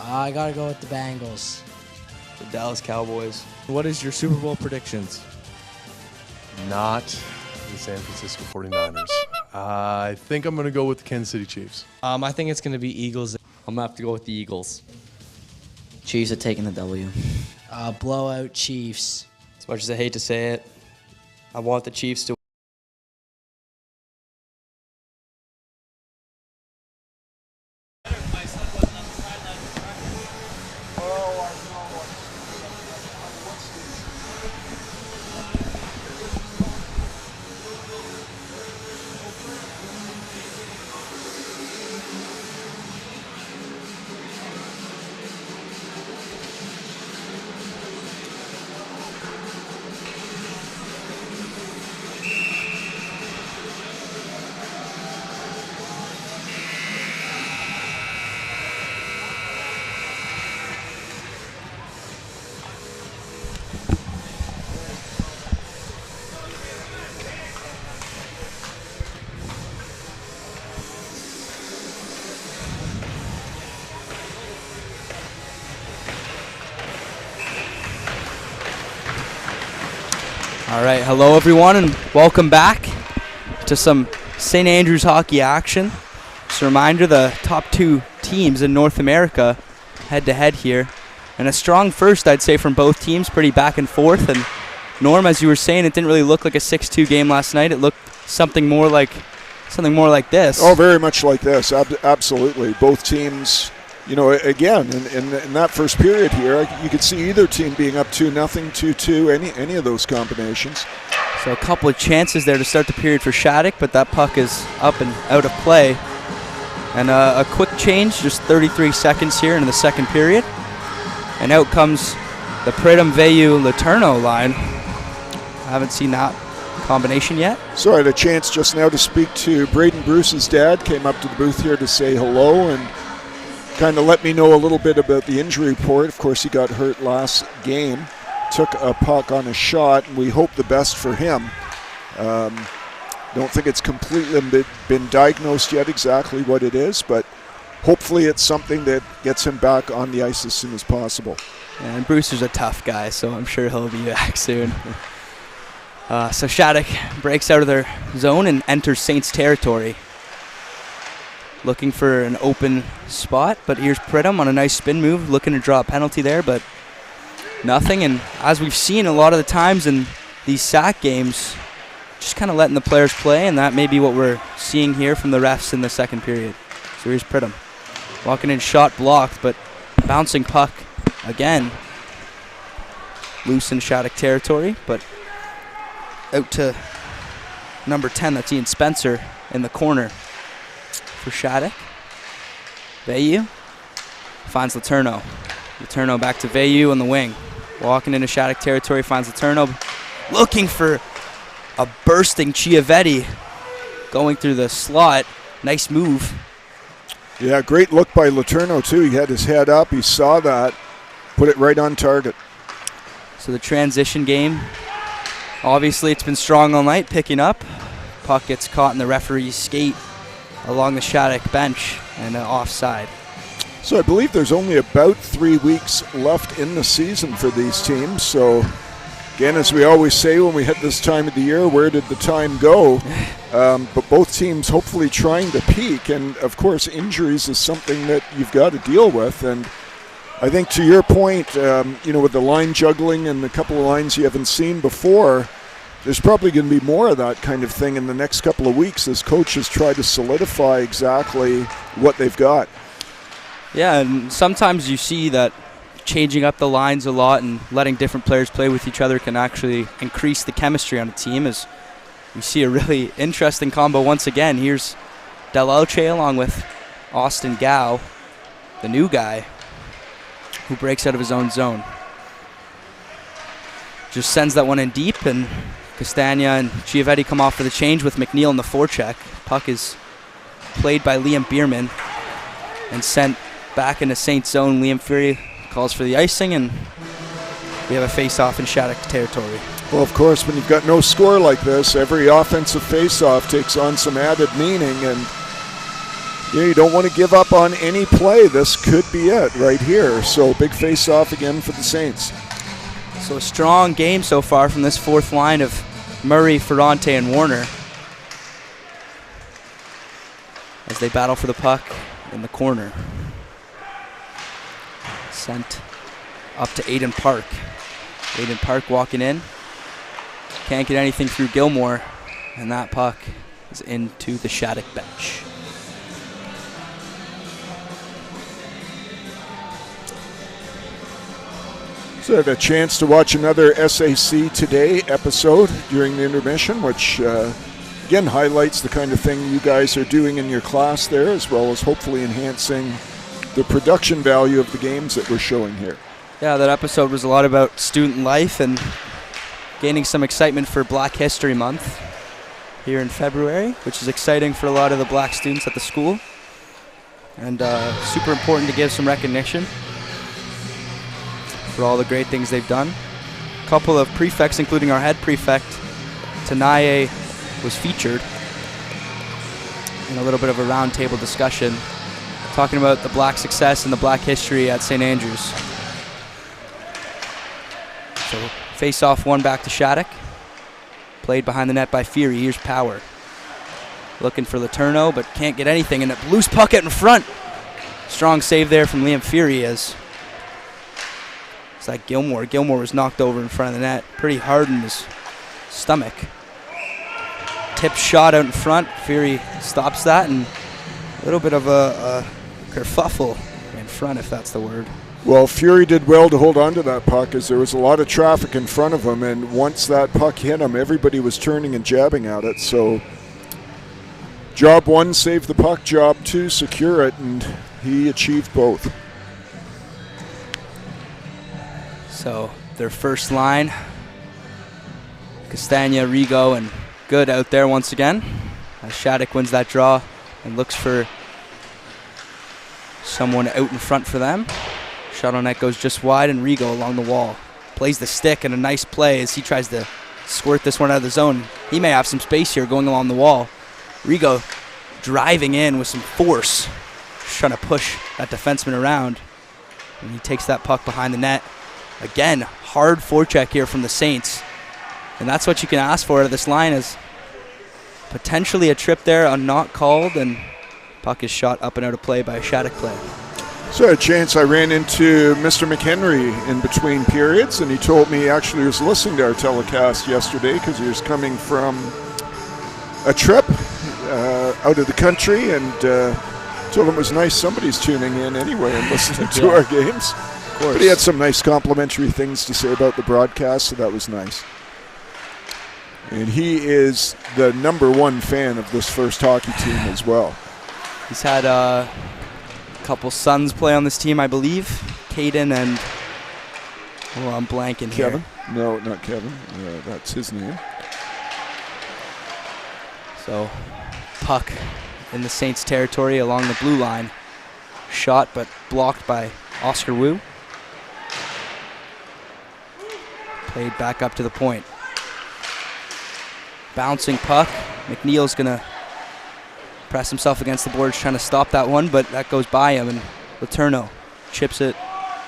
I gotta go with the Bengals. The Dallas Cowboys. What is your Super Bowl predictions? Not the San Francisco 49ers. I think I'm going to go with the Kansas City Chiefs. I think it's going to be Eagles. I'm going to have to go with the Eagles. Chiefs are taking the W. Blowout Chiefs. As much as I hate to say it, I want the Chiefs to All right, hello everyone and welcome back to some St. Andrews hockey action. Just a reminder, the top two teams in North America head-to-head here. And a strong first, I'd say, from both teams, pretty back and forth. And Norm, as you were saying, it didn't really look like a 6-2 game last night. It looked something more like this. Oh, very much like this, absolutely. Both teams, you know, again, in that first period here, you could see either team being up 2-0, 2-2, any of those combinations. So a couple of chances there to start the period for Shattuck, but that puck is up and out of play. And a quick change, just 33 seconds here in the second period. And out comes the Predum-Veyu-Laterno line. I haven't seen that combination yet. So I had a chance just now to speak to Braden Bruce's dad, came up to the booth here to say hello and kind of let me know a little bit about the injury report. Of course, he got hurt last game, took a puck on a shot, and we hope the best for him. Don't think it's completely been diagnosed yet exactly what it is, but hopefully it's something that gets him back on the ice as soon as possible. And Brewster's a tough guy, so I'm sure he'll be back soon. So Shattuck breaks out of their zone and enters Saints territory. Looking for an open spot, but here's Pridham on a nice spin move, looking to draw a penalty there, but nothing. And as we've seen a lot of the times in these SAC games, just kind of letting the players play, and that may be what we're seeing here from the refs in the second period. So here's Pridham. Walking in, shot blocked, but bouncing puck again. Loose in Shattuck territory, but out to number 10, that's Ian Spencer in the corner for Shattuck. Veyu finds Letourneau. Letourneau back to Veyu on the wing. Walking into Shattuck territory, finds Letourneau. Looking for a bursting Chiavetti going through the slot. Nice move. Yeah, great look by Letourneau too. He had his head up, he saw that, put it right on target. So the transition game, obviously it's been strong all night, picking up. Puck gets caught in the referee's skate along the Shattuck bench and offside. So I believe there's only about 3 weeks left in the season for these teams. So again, as we always say when we hit this time of the year, where did the time go? But both teams hopefully trying to peak. And of course, injuries is something that you've got to deal with. And I think to your point, with the line juggling and a couple of lines you haven't seen before, there's probably going to be more of that kind of thing in the next couple of weeks as coaches try to solidify exactly what they've got. Yeah, and sometimes you see that changing up the lines a lot and letting different players play with each other can actually increase the chemistry on a team, as we see a really interesting combo once again. Here's Delauche along with Austin Gow, the new guy, who breaks out of his own zone. Just sends that one in deep, and Castagna and Chiavetti come off for the change with McNeil in the forecheck. Puck is played by Liam Bierman and sent back into Saint zone. Liam Fury calls for the icing, and we have a face-off in Shattuck territory. Well, of course, when you've got no score like this, every offensive face-off takes on some added meaning, and you don't want to give up on any play. This could be it right here. So big face-off again for the Saints. So a strong game so far from this fourth line of Murray, Ferrante, and Warner as they battle for the puck in the corner. Sent up to Aiden Park. Aiden Park walking in. Can't get anything through Gilmore, and that puck is into the Shattuck bench. So I had a chance to watch another SAC Today episode during the intermission, which again highlights the kind of thing you guys are doing in your class there, as well as hopefully enhancing the production value of the games that we're showing here. Yeah, that episode was a lot about student life and gaining some excitement for Black History Month here in February, which is exciting for a lot of the black students at the school, and super important to give some recognition for all the great things they've done. A couple of prefects, including our head prefect, Tanaye, was featured in a little bit of a roundtable discussion talking about the black success and the black history at St. Andrews. So face-off one back to Shattuck. Played behind the net by Fury. Here's Power. Looking for Letourneau, but can't get anything, and a loose puck out in front. Strong save there from Liam Fury as it's like Gilmore. Gilmore was knocked over in front of the net. Pretty hard in his stomach. Tip shot out in front. Fury stops that, and a little bit of a kerfuffle in front, if that's the word. Well, Fury did well to hold on to that puck as there was a lot of traffic in front of him, and once that puck hit him, everybody was turning and jabbing at it. So job one, save the puck. Job two, secure it, and he achieved both. So their first line, Castagna, Rigo, and Good out there once again. As Shattuck wins that draw and looks for someone out in front for them. Shot on net goes just wide, and Rigo along the wall plays the stick, and a nice play as he tries to squirt this one out of the zone. He may have some space here going along the wall. Rigo driving in with some force, trying to push that defenseman around, and he takes that puck behind the net. Again, hard forecheck here from the Saints. And that's what you can ask for out of this line, is potentially a trip there, a not called, and puck is shot up and out of play by a Shattuck player. So a chance I ran into Mr. McHenry in between periods, and he told me actually he was listening to our telecast yesterday because he was coming from a trip out of the country, and told him it was nice somebody's tuning in anyway and listening to our games. Of course. But he had some nice complimentary things to say about the broadcast, so that was nice. And he is the #1 fan of this first hockey team as well. He's had a couple sons play on this team, I believe. Caden and, I'm blanking Kevin? here. No, not Kevin. That's his name. So, puck in the Saints territory along the blue line. Shot, but blocked by Oscar Wu. Played back up to the point. Bouncing puck. McNeil's going to press himself against the boards trying to stop that one, but that goes by him, and Letourneau chips it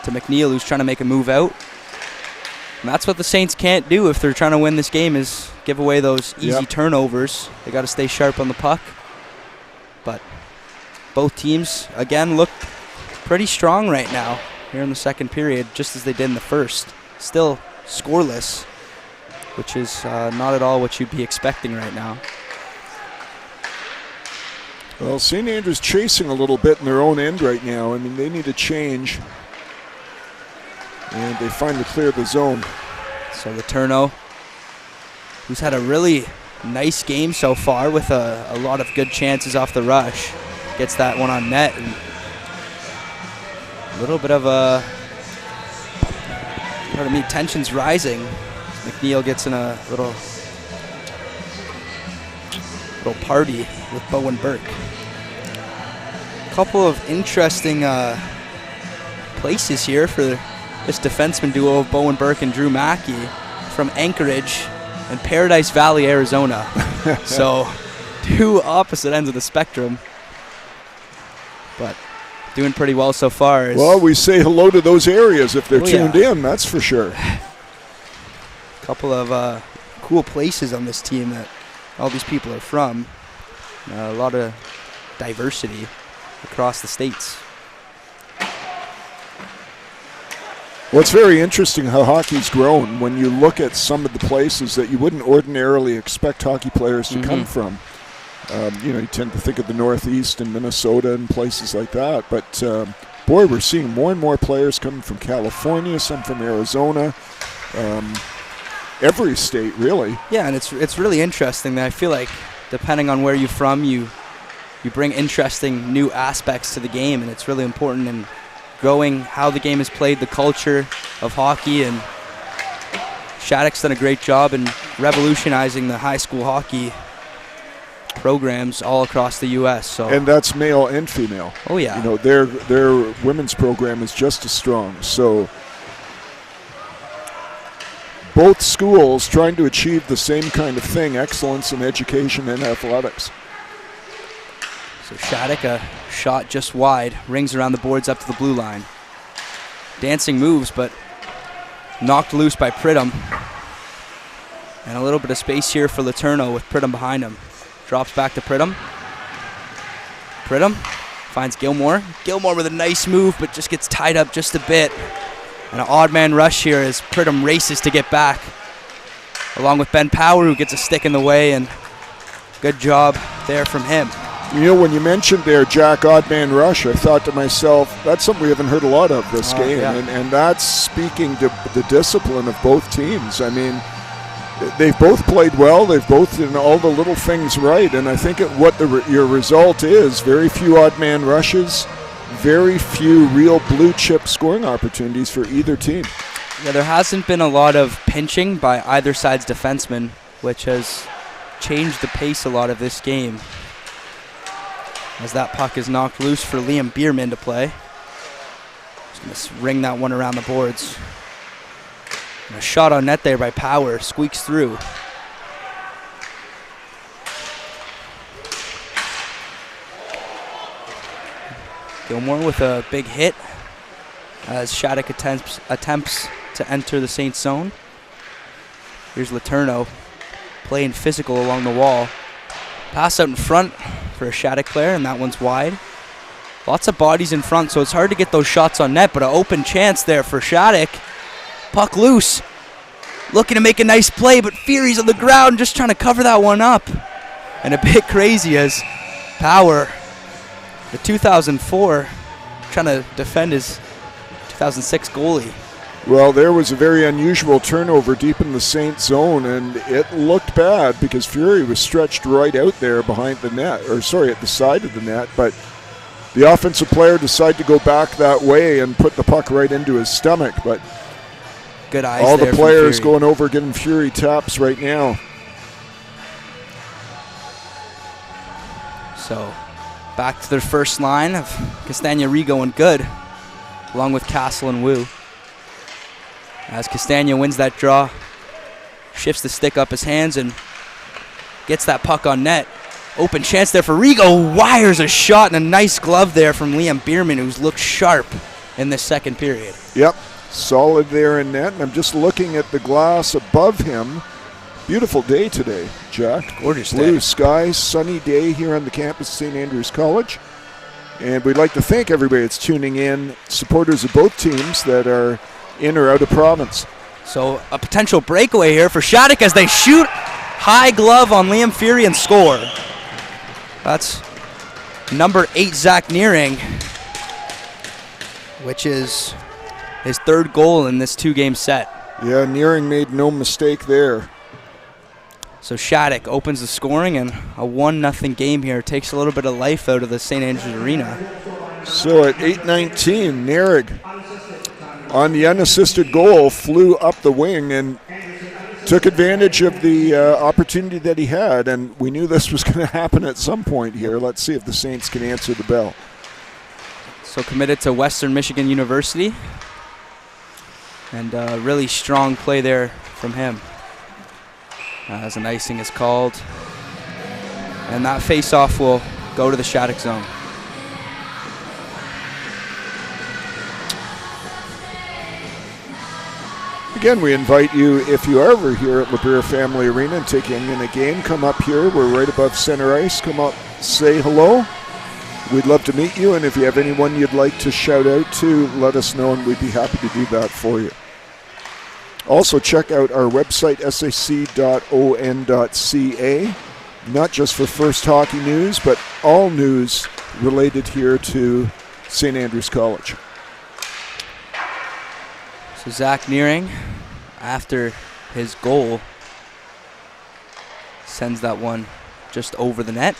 to McNeil, who's trying to make a move out. And that's what the Saints can't do if they're trying to win this game, is give away those easy turnovers. They got to stay sharp on the puck. But both teams, again, look pretty strong right now here in the second period, just as they did in the first. Still scoreless, which is not at all what you'd be expecting right now. Well, St. Andrews chasing a little bit in their own end right now. I mean, they need to change. And they finally clear the zone. So Letourneau, who's had a really nice game so far with a lot of good chances off the rush, gets that one on net. And a little bit of tension's rising. McNeil gets in a little party with Bowen Burke. A couple of interesting places here for this defenseman duo of Bowen Burke and Drew Mackey from Anchorage and Paradise Valley, Arizona. So two opposite ends of the spectrum, but doing pretty well so far. Well, we say hello to those areas if they're tuned in, that's for sure. A couple of cool places on this team that all these people are from. A lot of diversity across the states. Well, it's very interesting how hockey's grown when you look at some of the places that you wouldn't ordinarily expect hockey players to come from. You tend to think of the Northeast and Minnesota and places like that. But, boy, we're seeing more and more players coming from California, some from Arizona. Every state, really. Yeah, and it's really interesting that I feel like depending on where you're from, you bring interesting new aspects to the game, and it's really important in growing how the game is played, the culture of hockey, and Shattuck's done a great job in revolutionizing the high school hockey programs all across the U.S. So. And that's male and female. Oh, yeah. Their women's program is just as strong. So both schools trying to achieve the same kind of thing, excellence in education and athletics. So Shattuck, a shot just wide, rings around the boards up to the blue line. Dancing moves, but knocked loose by Pridham. And a little bit of space here for Letourneau with Pridham behind him. Drops back to Pridham. Pridham finds Gilmore. Gilmore with a nice move, but just gets tied up just a bit. And an odd man rush here as Pridham races to get back, along with Ben Power, who gets a stick in the way, and good job there from him. When you mentioned there, Jack, odd man rush, I thought to myself, that's something we haven't heard a lot of this game. Yeah. And that's speaking to the discipline of both teams. I mean, they've both played well. They've both done all the little things right. And I think your result is very few odd man rushes, very few real blue chip scoring opportunities for either team. Yeah, there hasn't been a lot of pinching by either side's defenseman, which has changed the pace a lot of this game. As that puck is knocked loose for Liam Bierman to play. He's going to ring that one around the boards. And a shot on net there by Power, squeaks through. Gilmore with a big hit as Shattuck attempts to enter the Saints zone. Here's Letourneau playing physical along the wall. Pass out in front for a Shattuck player, and that one's wide. Lots of bodies in front, so it's hard to get those shots on net, but an open chance there for Shattuck. Puck loose. Looking to make a nice play, but Fury's on the ground just trying to cover that one up. And a bit crazy as Power, the 2004, trying to defend his 2006 goalie. Well, there was a very unusual turnover deep in the Saints zone, and it looked bad because Fury was stretched right out there behind the net, or sorry, at the side of the net, but the offensive player decided to go back that way and put the puck right into his stomach, but good eyes all there the players going over giving Fury taps right now. So back to their first line of Castagna, Rigo, and Good, along with Castle and Wu. As Castagna wins that draw, shifts the stick up his hands and gets that puck on net. Open chance there for Rigo, wires a shot, and a nice glove there from Liam Bierman, who's looked sharp in this second period. Yep, solid there in net, and I'm just looking at the glass above him. Beautiful day today, Jack. Gorgeous day. Blue skies, sunny day here on the campus of St. Andrews College. And we'd like to thank everybody that's tuning in, supporters of both teams that are in or out of province. So a potential breakaway here for Shattuck as they shoot high glove on Liam Fury and score. That's number 8, Zach Nearing, which is his third goal in this 2-game set. Yeah, Nearing made no mistake there. So Shattuck opens the scoring, and a 1-0 game here takes a little bit of life out of the St. Andrews Arena. So at 8:19, Nearing on the unassisted goal flew up the wing and took advantage of the opportunity that he had, and we knew this was going to happen at some point here. Let's see if the Saints can answer the bell. So committed to Western Michigan University, and really strong play there from him. As an icing is called, and that face-off will go to the Shattuck zone. Again, we invite you, if you are ever here at LeBeer Family Arena and taking in a game, come up here. We're right above center ice. Come up, say hello. We'd love to meet you, and if you have anyone you'd like to shout out to, let us know, and we'd be happy to do that for you. Also, check out our website, sac.on.ca, not just for First Hockey news, but all news related here to St. Andrews College. So Zach Nearing, after his goal, sends that one just over the net.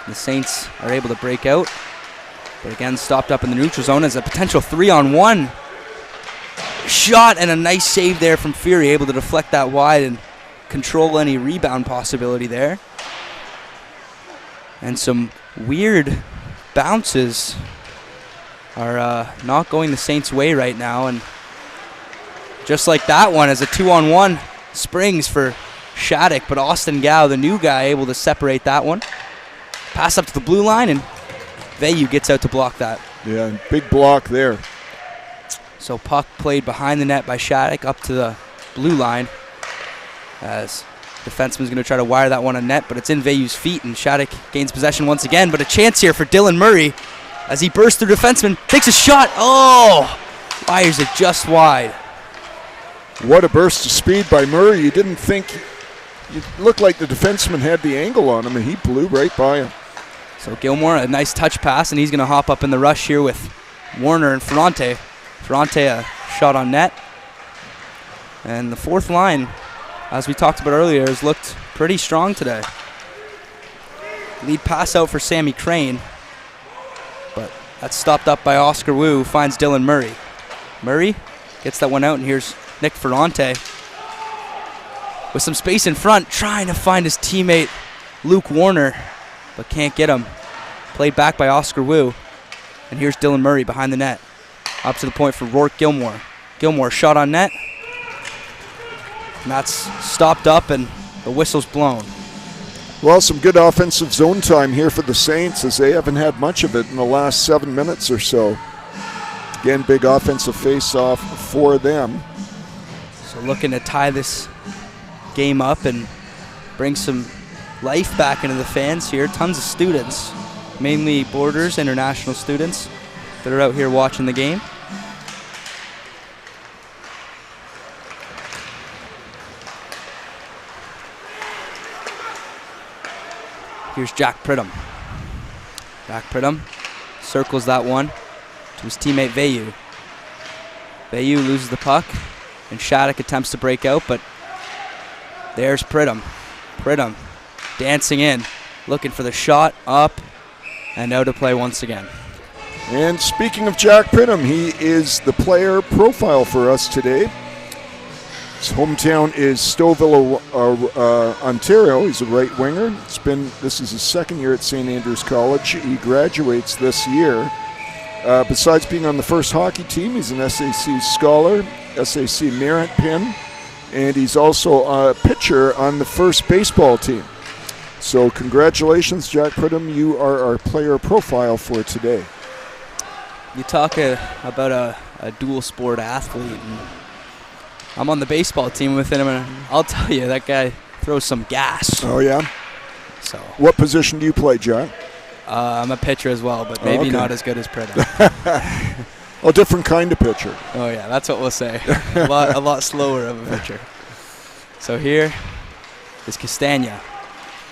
The Saints are able to break out, but again stopped up in the neutral zone as a potential 3-on-1 shot, and a nice save there from Fury, able to deflect that wide and control any rebound possibility there. And some weird bounces are not going the Saints' way right now, and just like that one, as a 2-on-1 springs for Shattuck, but Austin Gow, the new guy, able to separate that one. Pass up to the blue line, and Veyu gets out to block that. Yeah, big block there. So puck played behind the net by Shattuck up to the blue line, as defenseman's going to try to wire that one on net, but it's in Veyu's feet, and Shattuck gains possession once again, but a chance here for Dylan Murray as he bursts through defenseman, takes a shot. Oh, wires it just wide. What a burst of speed by Murray. You didn't think, it looked like the defenseman had the angle on him, and he blew right by him. So Gilmore, a nice touch pass, and he's going to hop up in the rush here with Warner and Ferrante. Ferrante, a shot on net. And the fourth line, as we talked about earlier, has looked pretty strong today. Lead pass out for Sammy Crane, but that's stopped up by Oscar Wu, finds Dylan Murray. Murray gets that one out, and here's Nick Ferrante with some space in front, trying to find his teammate Luke Warner, but can't get him. Played back by Oscar Wu, and here's Dylan Murray behind the net. Up to the point for Rourke Gilmore. Gilmore shot on net, and that's stopped up, and the whistle's blown. Well, some good offensive zone time here for the Saints, as they haven't had much of it in the last 7 minutes or so. Again, big offensive face-off for them. So looking to tie this game up and bring some life back into the fans here. Tons of students, mainly boarders, international students that are out here watching the game. Here's Jack Pridham. Jack Pridham circles that one to his teammate Vayu. Vayu loses the puck, and Shattuck attempts to break out, but there's Pridham. Pridham dancing in, looking for the shot, up, and out of play once again. And speaking of Jack Pridham, he is the player profile for us today. His hometown is Stouffville, Ontario. He's a right winger. This is his second year at St. Andrews College. He graduates this year. Besides being on the first hockey team, he's an SAC scholar, SAC merit pin, and he's also a pitcher on the first baseball team. So congratulations, Jack Pridham. You are our player profile for today. You talk about a dual sport athlete, and I'm on the baseball team with him, and I'll tell you, that guy throws some gas. Oh, yeah? So. What position do you play, Jack? I'm a pitcher as well, but maybe not as good as Pridham. A different kind of pitcher. Oh, yeah, that's what we'll say. a lot slower of a pitcher. So here is Castagna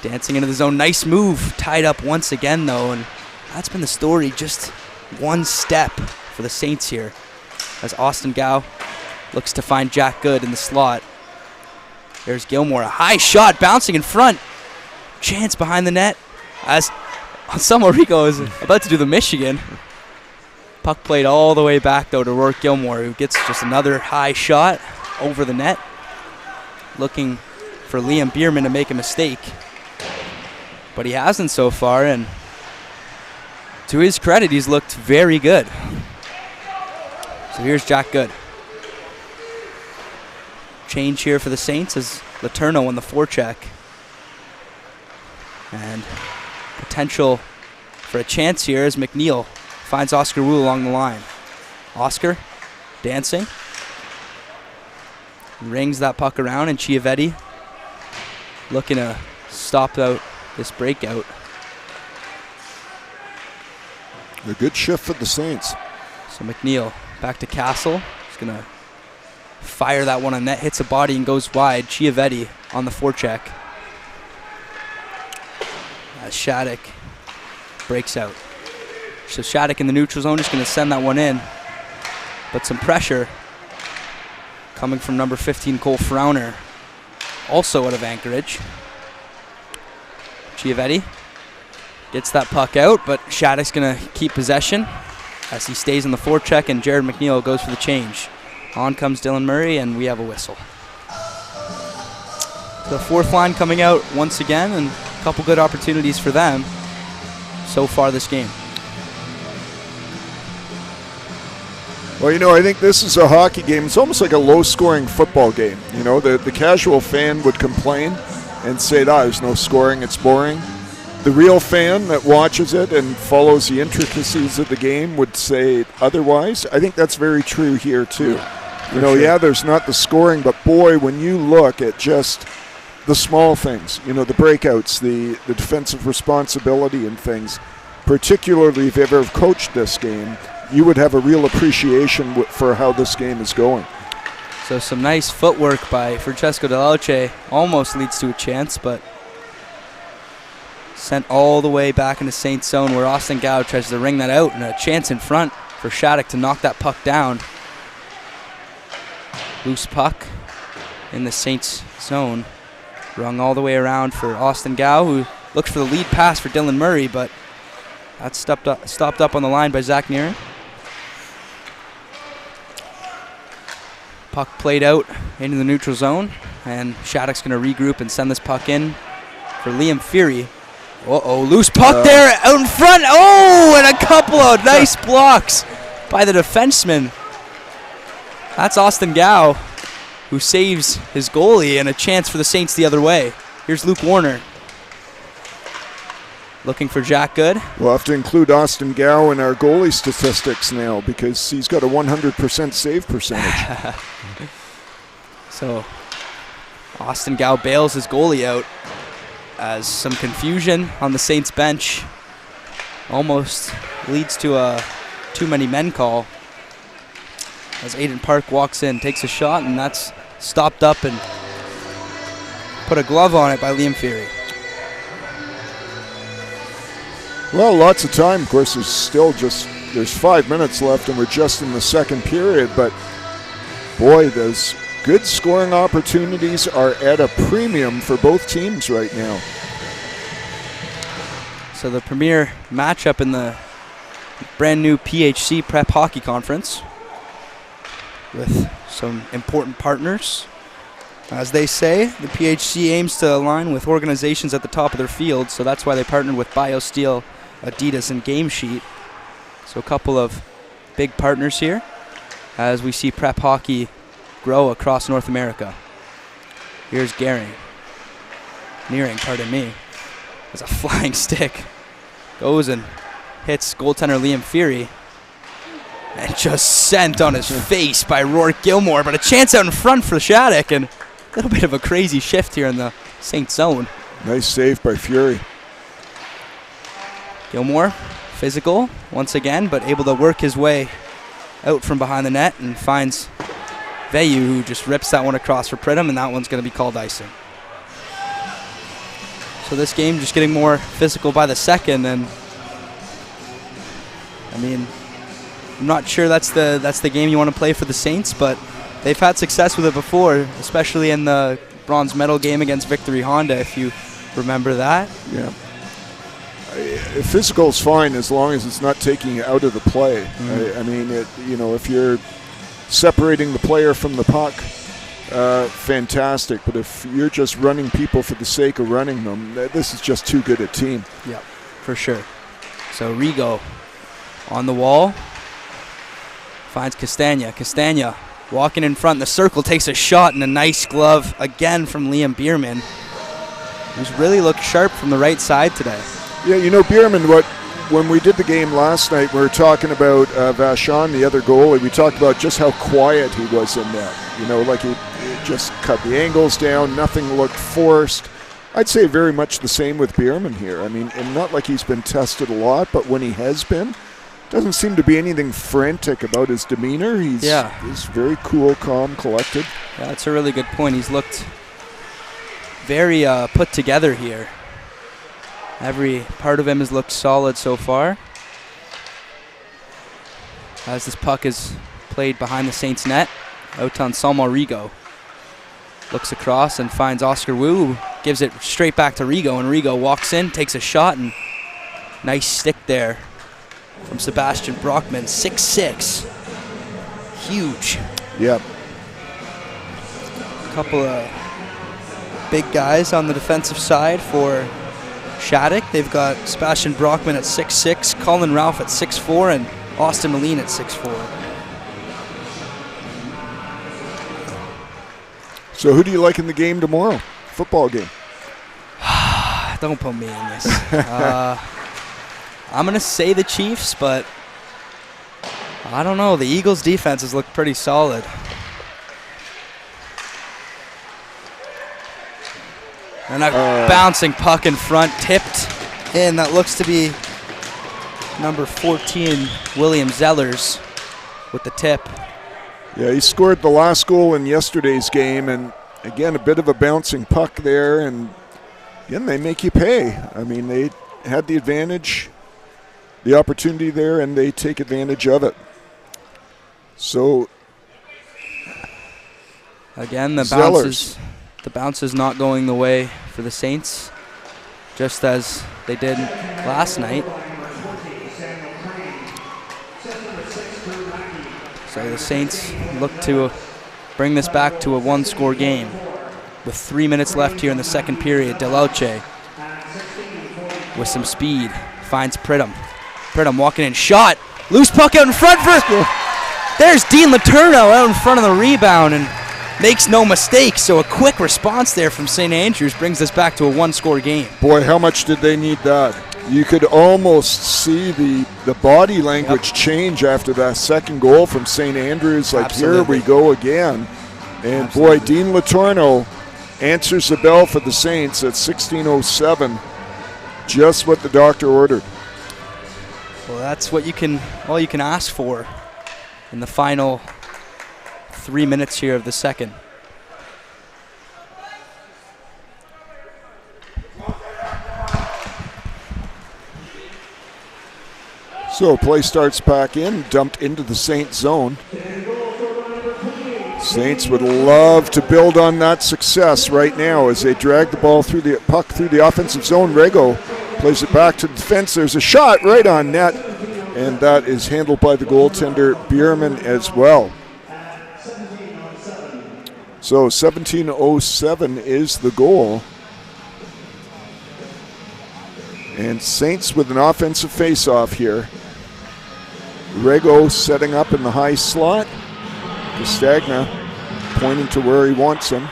dancing into the zone. Nice move. Tied up once again, though, and that's been the story. Just one step for the Saints here as Austin Gow looks to find Jack Good in the slot. There's Gilmore. A high shot bouncing in front. Chance behind the net as Anselmo Rico is about to do the Michigan. Puck played all the way back, though, to Rourke Gilmore, who gets just another high shot over the net. Looking for Liam Bierman to make a mistake. But he hasn't so far, and to his credit, he's looked very good. So here's Jack Good. Change here for the Saints as Letourneau on the forecheck. And potential for a chance here as McNeil finds Oscar Wu along the line. Oscar dancing. Rings that puck around, and Chiavetti looking to stop out this breakout. A good shift for the Saints. So McNeil back to Castle. He's going to fire that one on net, hits a body and goes wide. Chiavetti on the forecheck. As Shattuck breaks out. So Shattuck in the neutral zone, just going to send that one in. But some pressure coming from number 15, Cole Frowner, also out of Anchorage. Chiavetti gets that puck out, but Shattuck's going to keep possession as he stays in the forecheck, and Jared McNeil goes for the change. On comes Dylan Murray, and we have a whistle. The fourth line coming out once again, and a couple good opportunities for them so far this game. Well, I think this is a hockey game. It's almost like a low-scoring football game. The casual fan would complain and say, there's no scoring, it's boring. The real fan that watches it and follows the intricacies of the game would say otherwise. I think that's very true here, too. Sure. There's not the scoring, but boy, when you look at just the small things, the breakouts, the defensive responsibility and things, particularly if you ever coached this game, you would have a real appreciation for how this game is going. So some nice footwork by Francesco Dell'Alce almost leads to a chance, but sent all the way back into Saints zone where Austin Gow tries to ring that out, and a chance in front for Shattuck to knock that puck down. Loose puck in the Saints zone. Rung all the way around for Austin Gow, who looked for the lead pass for Dylan Murray, but that's stopped up on the line by Zach Nearon. Puck played out into the neutral zone, and Shattuck's going to regroup and send this puck in for Liam Fury. Loose puck there out in front. And a couple of nice blocks by the defenseman. That's Austin Gow, who saves his goalie, and a chance for the Saints the other way. Here's Luke Warner. Looking for Jack Good. We'll have to include Austin Gow in our goalie statistics now because he's got a 100% save percentage. So Austin Gow bails his goalie out as some confusion on the Saints bench almost leads to a too many men call as Aiden Park walks in, takes a shot, and that's stopped up and put a glove on it by Liam Feary. Well, lots of time. Of course, there's 5 minutes left and we're just in the second period, but boy, those good scoring opportunities are at a premium for both teams right now. So the premier matchup in the brand new PHC Prep Hockey Conference with some important partners. As they say, the PHC aims to align with organizations at the top of their field, so that's why they partnered with BioSteel, Adidas, and Game Sheet. So a couple of big partners here as we see prep hockey grow across North America. Here's Nearing, as a flying stick goes and hits goaltender Liam Feary and just sent on his face by Rourke Gilmore, but a chance out in front for Shattuck and a little bit of a crazy shift here in the St. zone. Nice save by Fury. Gilmore, physical once again, but able to work his way out from behind the net and finds Veyu, who just rips that one across for Pridham, and that one's going to be called icing. So this game just getting more physical by the second, and I mean, I'm not sure that's the game you want to play for the Saints, but they've had success with it before, especially in the bronze medal game against Victory Honda, if you remember that. Yeah. Physical's fine as long as it's not taking you out of the play. I mean, if you're separating the player from the puck, fantastic. But if you're just running people for the sake of running them, this is just too good a team. Yeah, for sure. So Rigo on the wall finds Castagna. Castagna walking in front in the circle, takes a shot and a nice glove again from Liam Bierman, who's really looked sharp from the right side today. Yeah, Bierman, when we did the game last night, we were talking about Vachon, the other goalie. We talked about just how quiet he was in that. Like he just cut the angles down, nothing looked forced. I'd say very much the same with Bierman here. I mean, and not like he's been tested a lot, but when he has been, doesn't seem to be anything frantic about his demeanor. He's very cool, calm, collected. Yeah, that's a really good point. He's looked very put together here. Every part of him has looked solid so far. As this puck is played behind the Saints net, out on Salmo Rigo. Looks across and finds Oscar Wu, who gives it straight back to Rigo, and Rigo walks in, takes a shot, and nice stick there from Sebastian Brockman, 6'6". Huge. Yep. A couple of big guys on the defensive side for Shattuck. They've got Sebastian Brockman at 6'6", Colin Ralph at 6'4", and Austin Moline at 6'4". So who do you like in the game tomorrow? Football game. Don't put me in this. I'm going to say the Chiefs, but I don't know. The Eagles' defense has looked pretty solid. And a bouncing puck in front, tipped in. That looks to be number 14, William Zellers, with the tip. Yeah, he scored the last goal in yesterday's game, and again, a bit of a bouncing puck there, and again, they make you pay. I mean, they had the advantage, the opportunity there, and they take advantage of it. So, again, the bounce is not going the way for the Saints, just as they did last night. So the Saints look to bring this back to a one-score game. With 3 minutes left here in the second period, Delauche with some speed finds Pridham. Pridham walking in, shot, loose puck out in front for. There's Dean Letourneau out in front of the rebound and makes no mistake. So a quick response there from St. Andrews brings us back to a one-score game. Boy, how much did they need that? You could almost see the body language change after that second goal from St. Andrews. Like, absolutely. Here we go again. And boy, Dean Latorno answers the bell for the Saints at 16:07. Just what the doctor ordered. Well, that's what all you can ask for in the final 3 minutes here of the second. So play starts back in, dumped into the Saints zone. Saints would love to build on that success right now as they drag the ball through the puck through the offensive zone. Rego plays it back to the defense. There's a shot right on net, and that is handled by the goaltender Bierman as well. So 17:07 is the goal. And Saints with an offensive face-off here. Rego setting up in the high slot. Castagna pointing to where he wants him.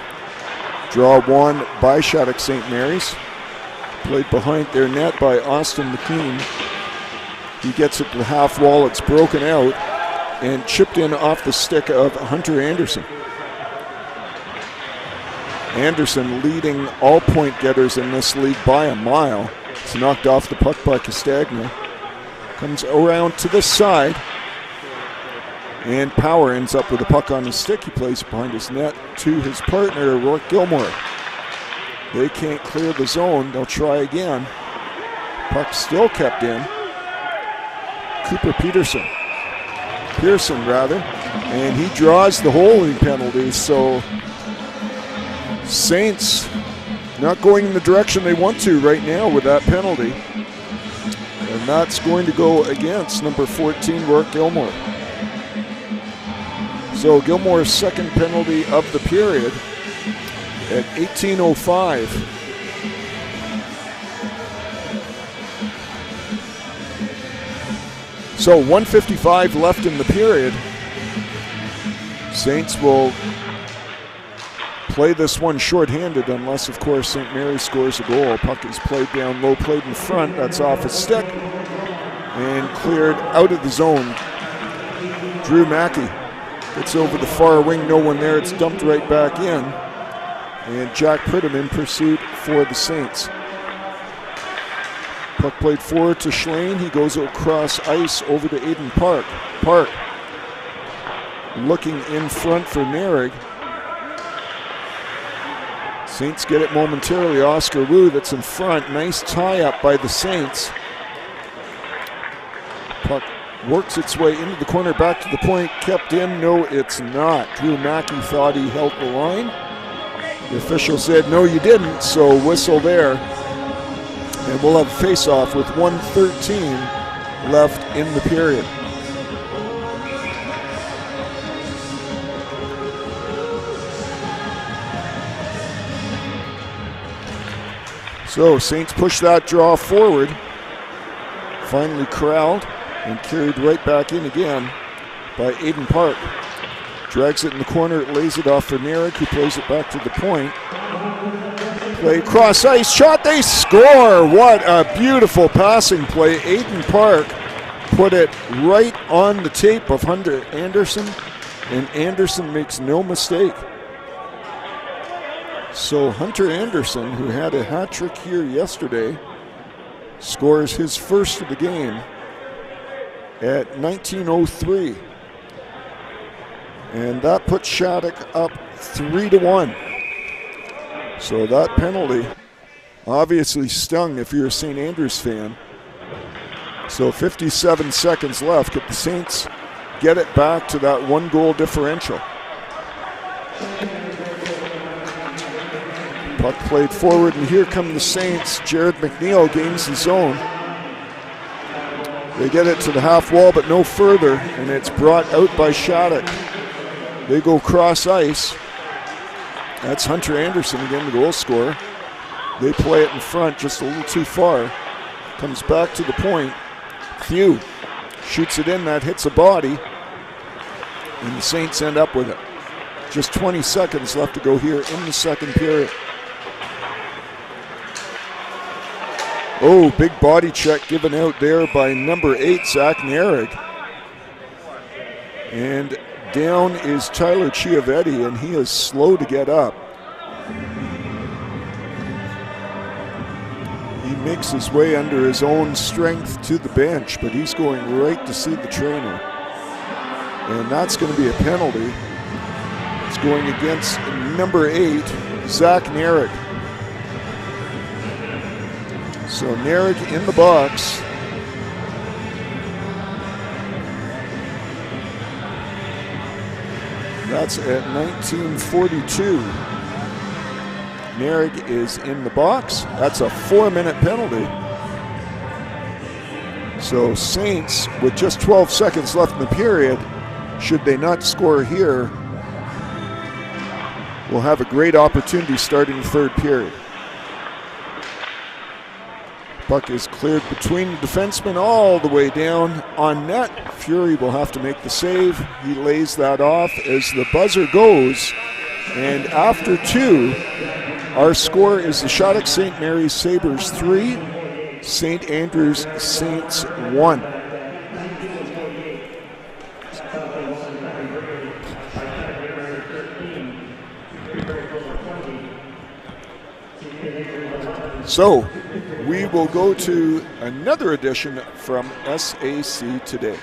Draw one by Shattuck St. Mary's. Played behind their net by Austin McKean. He gets it to the half wall. It's broken out and chipped in off the stick of Hunter Anderson. Anderson leading all point getters in this league by a mile. It's knocked off the puck by Castagna. Comes around to this side. And Power ends up with the puck on his stick. He plays behind his net to his partner, Rourke Gilmore. They can't clear the zone. They'll try again. Puck still kept in. Cooper Pearson, and he draws the holding penalty. So Saints not going in the direction they want to right now with that penalty. And that's going to go against number 14, Rourke Gilmore. So Gilmore's second penalty of the period at 18:05. So 1:55 left in the period. Saints will play this one shorthanded unless, of course, St. Mary's scores a goal. Puck is played down low, played in front. That's off his stick and cleared out of the zone. Drew Mackey gets over the far wing. No one there. It's dumped right back in. And Jack Pridham in pursuit for the Saints. Puck played forward to Schlane. He goes across ice over to Aiden Park. Park looking in front for Narig. Saints get it momentarily. Oscar Wu that's in front. Nice tie-up by the Saints. Puck works its way into the corner, back to the point. Kept in. No, it's not. Drew Mackey thought he held the line. The official said, no, you didn't, so whistle there. And we'll have a face-off with 1:13 left in the period. So Saints push that draw forward. Finally corralled and carried right back in again by Aiden Park. Drags it in the corner, lays it off for Narig, who plays it back to the point. Play cross ice, shot, they score! What a beautiful passing play. Aiden Park put it right on the tape of Hunter Anderson, and Anderson makes no mistake. So Hunter Anderson, who had a hat trick here yesterday, scores his first of the game at 19:03. And that puts Shattuck up 3-1. So that penalty obviously stung if you're a St. Andrews fan. So 57 seconds left. Could the Saints get it back to that one-goal differential? Puck played forward, and here come the Saints. Jared McNeil gains the zone. They get it to the half wall, but no further, and it's brought out by Shattuck. They go cross ice. That's Hunter Anderson again, the goal scorer. They play it in front just a little too far. Comes back to the point. Thew shoots it in, that hits a body, and the Saints end up with it. Just 20 seconds left to go here in the second period. Oh, big body check given out there by number 8, Zach Narig. And down is Tyler Chiavetti, and he is slow to get up. He makes his way under his own strength to the bench, but he's going right to see the trainer. And that's going to be a penalty. It's going against number 8, Zach Narek. So Narek in the box. That's at 19:42. Narek is in the box. That's a 4-minute penalty. So Saints, with just 12 seconds left in the period, should they not score here, will have a great opportunity starting the third period. Puck is cleared between the defensemen all the way down on net. Fury will have to make the save. He lays that off as the buzzer goes. And after 2, our score is the Shattuck St. Mary's Sabres 3, St. Andrews Saints 1. So we will go to another edition from SAC Today.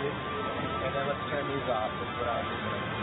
you. And then let's turn these off. Let's get off this one.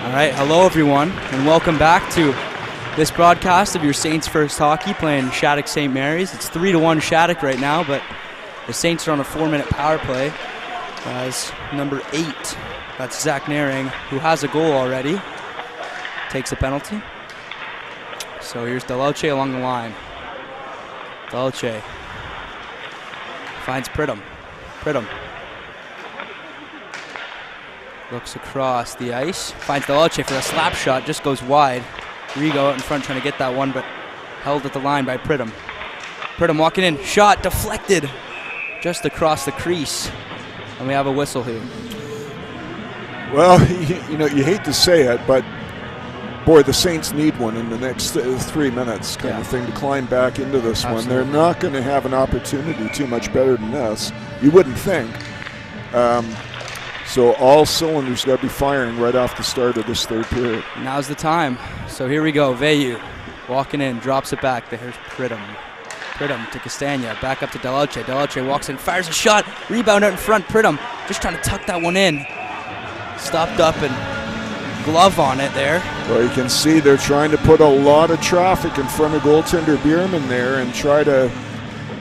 All right, hello everyone, and welcome back to this broadcast of your Saints First Hockey playing Shattuck St. Mary's. It's 3-1 Shattuck right now, but the Saints are on a 4-minute power play as number 8, that's Zach Naring, who has a goal already, takes a penalty. So here's Delauche along the line. Delauche finds Pridham. Pridham looks across the ice, finds Delauche for a slap shot, just goes wide. Rigo out in front trying to get that one, but held at the line by Pridham. Pridham walking in, shot deflected just across the crease, and we have a whistle here. Well, you know, you hate to say it, but boy, the Saints need one in the next 3 minutes kind of thing to climb back into this one. They're not going to have an opportunity too much better than this. You wouldn't think. So all cylinders got to be firing right off the start of this third period. Now's the time. So here we go. Veyu walking in, drops it back. There's Pridham. Pridham to Castagna, back up to Delauche. Delauche walks in, fires a shot. Rebound out in front. Pridham just trying to tuck that one in. Stopped up and glove on it there. Well, you can see they're trying to put a lot of traffic in front of goaltender Bierman there and try to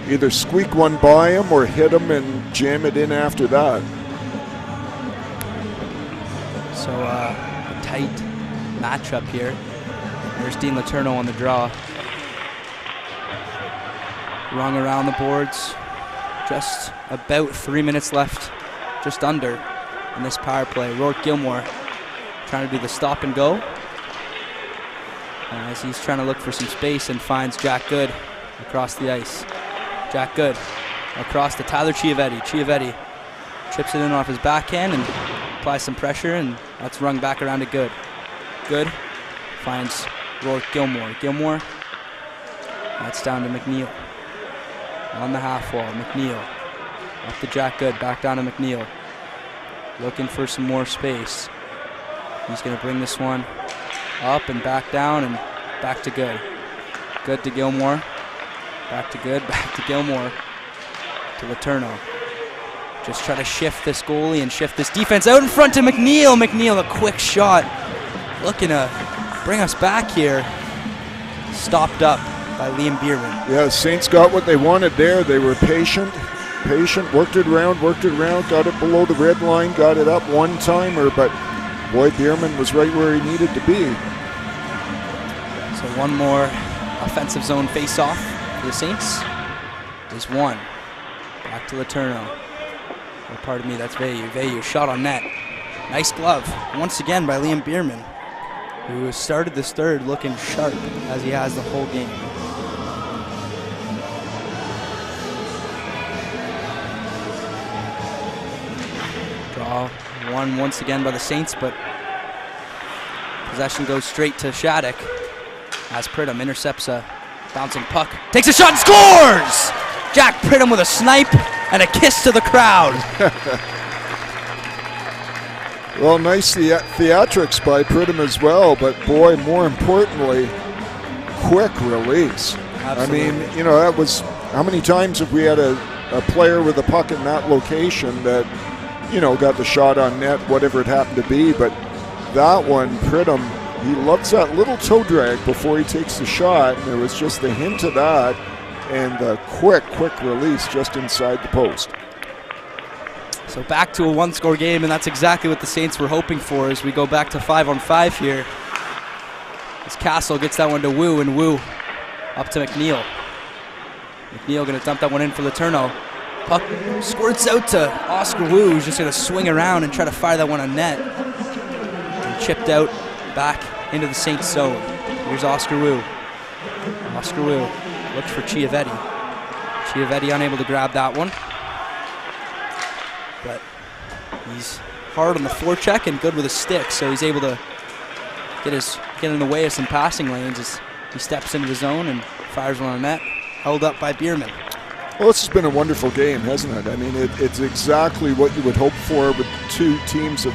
either squeak one by him or hit him and jam it in after that. So a tight matchup here. There's Dean Letourneau on the draw. Rung around the boards. Just about 3 minutes left, just under, in this power play. Rourke Gilmore trying to do the stop and go as he's trying to look for some space and finds Jack Good across the ice. Jack Good across to Tyler Chiavetti. Chiavetti chips it in off his backhand and applies some pressure, and that's rung back around to Good. Good finds Rourke Gilmore. Gilmore, that's down to McNeil. On the half wall, McNeil. Up to Jack Good, back down to McNeil. Looking for some more space. He's going to bring this one up and back down and back to good. Good to Gilmore. Back to good, back to Gilmore. To Letourneau. Just try to shift this goalie and shift this defense out in front to McNeil. McNeil, a quick shot. Looking to bring us back here. Stopped up by Liam Bierman. Yeah, Saints got what they wanted there. They were patient, worked it around, got it below the red line, got it up one-timer, but boy, Bierman was right where he needed to be. So one more offensive zone face-off for the Saints. Is one. Back to Letourneau. Or pardon me, that's Veilleux. Veilleux, shot on net. Nice glove, once again by Liam Bierman, who has started this third looking sharp as he has the whole game. Draw one once again by the Saints, but possession goes straight to Shattuck as Pridham intercepts a bouncing puck. Takes a shot and scores! Jack Pridham with a snipe and a kiss to the crowd. Well, nice theatrics by Pridham as well, but boy, more importantly, quick release. Absolutely. I mean, you know, that was, how many times have we had a player with a puck in that location that, you know, got the shot on net, whatever it happened to be, but that one, Pridham, he loves that little toe drag before he takes the shot, and there was just the hint of that, and the quick release just inside the post. So back to a one-score game, and that's exactly what the Saints were hoping for as we go back to 5-on-5 here. As Castle gets that one to Wu, and Wu up to McNeil. McNeil going to dump that one in for Letourneau. Puck squirts out to Oscar Wu, who's just going to swing around and try to fire that one on net. And chipped out back into the Saints zone. Here's Oscar Wu. Oscar Wu looks for Chiavetti. Chiavetti unable to grab that one. But he's hard on the forecheck and good with his stick, so he's able to get in the way of some passing lanes as he steps into the zone and fires one on net. Held up by Bierman. Well, this has been a wonderful game, hasn't it? I mean, it's exactly what you would hope for with two teams of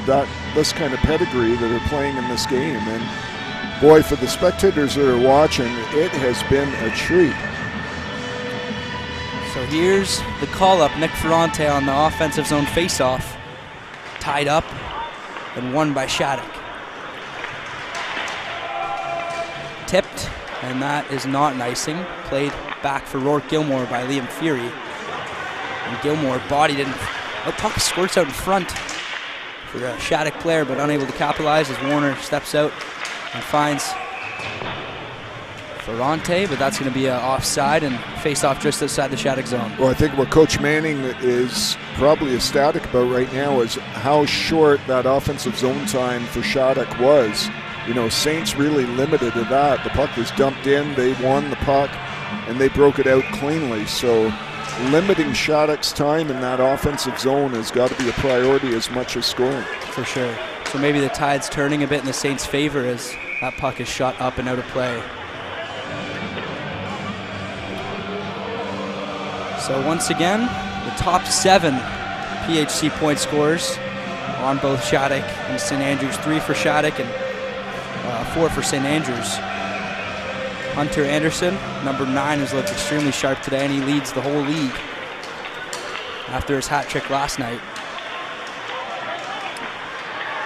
this kind of pedigree that are playing in this game. And boy, for the spectators that are watching, it has been a treat. So here's the call-up, Nick Ferrante on the offensive zone face-off. Tied up and won by Shattuck. Tipped, and that is not an icing. Played back for Rourke Gilmore by Liam Fury. And Gilmore bodied it. Puck squirts out in front for a Shattuck player, but unable to capitalize as Warner steps out and finds Ferrante, but that's going to be offside and face off just outside the Shattuck zone. Well, I think what Coach Manning is probably ecstatic about right now is how short that offensive zone time for Shattuck was. You know, Saints really limited to that. The puck was dumped in, they won the puck, and they broke it out cleanly. So limiting Shattuck's time in that offensive zone has got to be a priority as much as scoring. For sure. So maybe the tide's turning a bit in the Saints' favor as that puck is shot up and out of play. So once again, the top 7 PHC point scorers on both Shattuck and St. Andrews. 3 for Shattuck and 4 for St. Andrews. Hunter Anderson, number 9, has looked extremely sharp today, and he leads the whole league after his hat trick last night.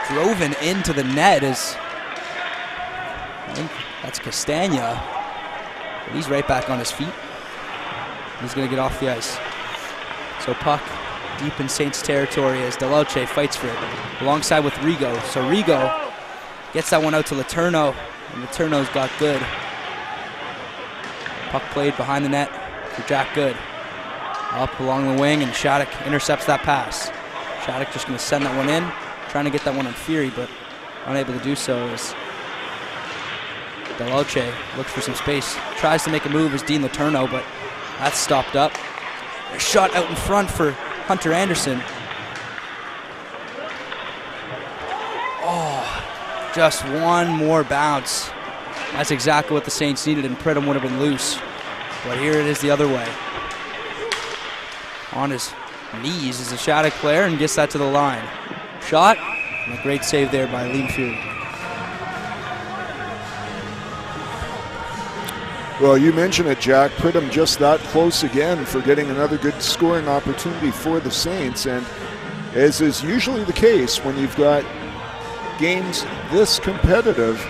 Droven into the net is, I think that's Castagna. But he's right back on his feet. He's going to get off the ice. So puck deep in Saints territory as Delauche fights for it alongside with Rigo. So Rigo gets that one out to Letourneau, and Letourneau's got good. Puck played behind the net for Jack Good. Up along the wing, and Shattuck intercepts that pass. Shattuck just going to send that one in, trying to get that one on Fury, but unable to do so as Delauche looks for some space. Tries to make a move as Dean Letourneau, but that's stopped up. A shot out in front for Hunter Anderson. Oh, just one more bounce. That's exactly what the Saints needed, and Pridham would have been loose. But here it is the other way. On his knees is a Shattuck player and gets that to the line. Shot, and a great save there by Liam Fury. Well, you mentioned it, Jack. Pridham just that close again for getting another good scoring opportunity for the Saints. And as is usually the case when you've got games this competitive,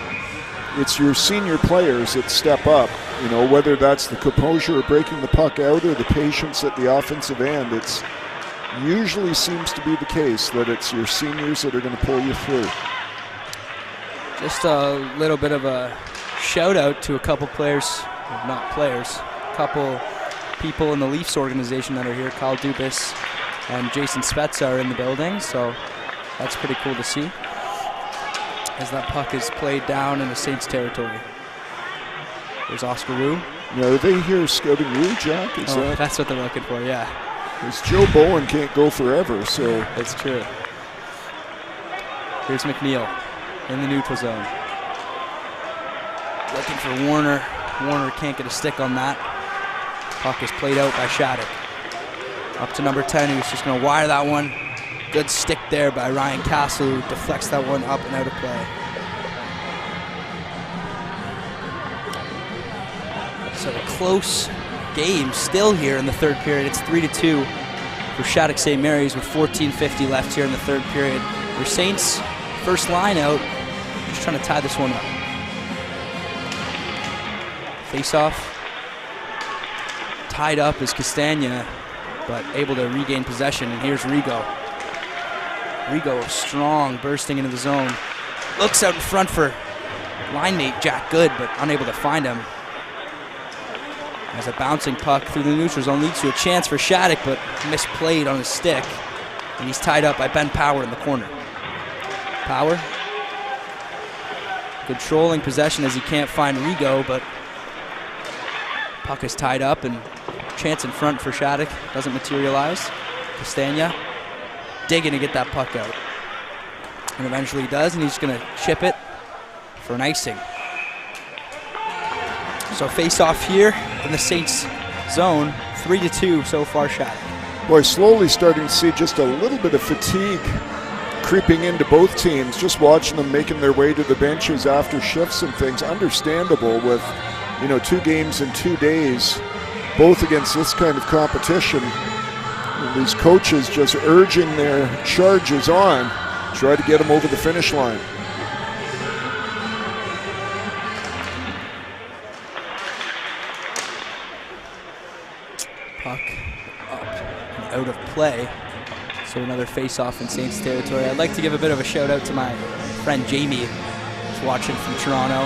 it's your senior players that step up. You know, whether that's the composure of breaking the puck out or the patience at the offensive end, it's usually seems to be the case that it's your seniors that are going to pull you through. Just a little bit of a shout out to a couple players, not players, a couple people in the Leafs organization that are here. Kyle Dubas and Jason Spetz are in the building, so that's pretty cool to see as that puck is played down in the Saints territory. There's Oscar Roux. Now, are they here scouting you, Jack? That's what they're looking for, yeah. Because Joe Bowen can't go forever, so. That's true. Here's McNeil in the neutral zone. Looking for Warner. Warner can't get a stick on that. Puck is played out by Shattuck. Up to number 10, who's just going to wire that one. Good stick there by Ryan Castle, who deflects that one up and out of play. So a close game still here in the third period. It's 3-2 for Shattuck St. Mary's with 14:50 left here in the third period. For Saints, first line out, just trying to tie this one up. Face-off. Tied up is Castagna, but able to regain possession, and here's Rigo. Rigo strong, bursting into the zone. Looks out in front for line mate Jack Good, but unable to find him. As a bouncing puck through the neutral zone leads to a chance for Shattuck, but misplayed on his stick. And he's tied up by Ben Power in the corner. Power controlling possession as he can't find Rigo, but puck is tied up and chance in front for Shattuck doesn't materialize. Castagna digging to get that puck out. And eventually he does, and he's going to chip it for an icing. So face off here in the Saints zone, 3-2 so far Shattuck. Boy, slowly starting to see just a little bit of fatigue creeping into both teams, just watching them making their way to the benches after shifts and things. Understandable with, 2 games in 2 days, both against this kind of competition. And these coaches just urging their charges on, try to get them over the finish line. Puck up and out of play. So another face-off in Saints territory. I'd like to give a bit of a shout out to my friend Jamie, who's watching from Toronto.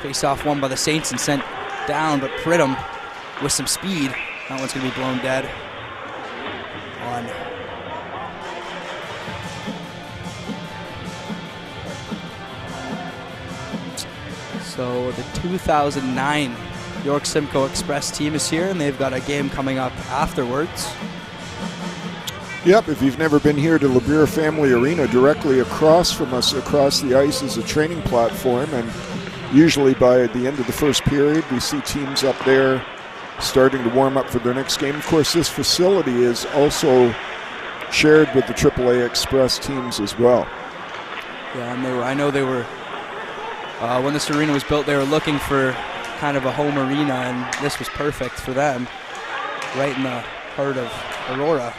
Face-off won by the Saints and sent down, but Pridham with some speed. That one's going to be blown dead. On. So the 2009 York Simcoe Express team is here, and they've got a game coming up afterwards. Yep, if you've never been here to Labrie Family Arena, directly across from us, across the ice is a training platform, and usually by the end of the first period, we see teams up there starting to warm up for their next game. Of course, this facility is also shared with the AAA Express teams as well. Yeah, and I know they were, when this arena was built, they were looking for kind of a home arena, and this was perfect for them, right in the heart of Aurora,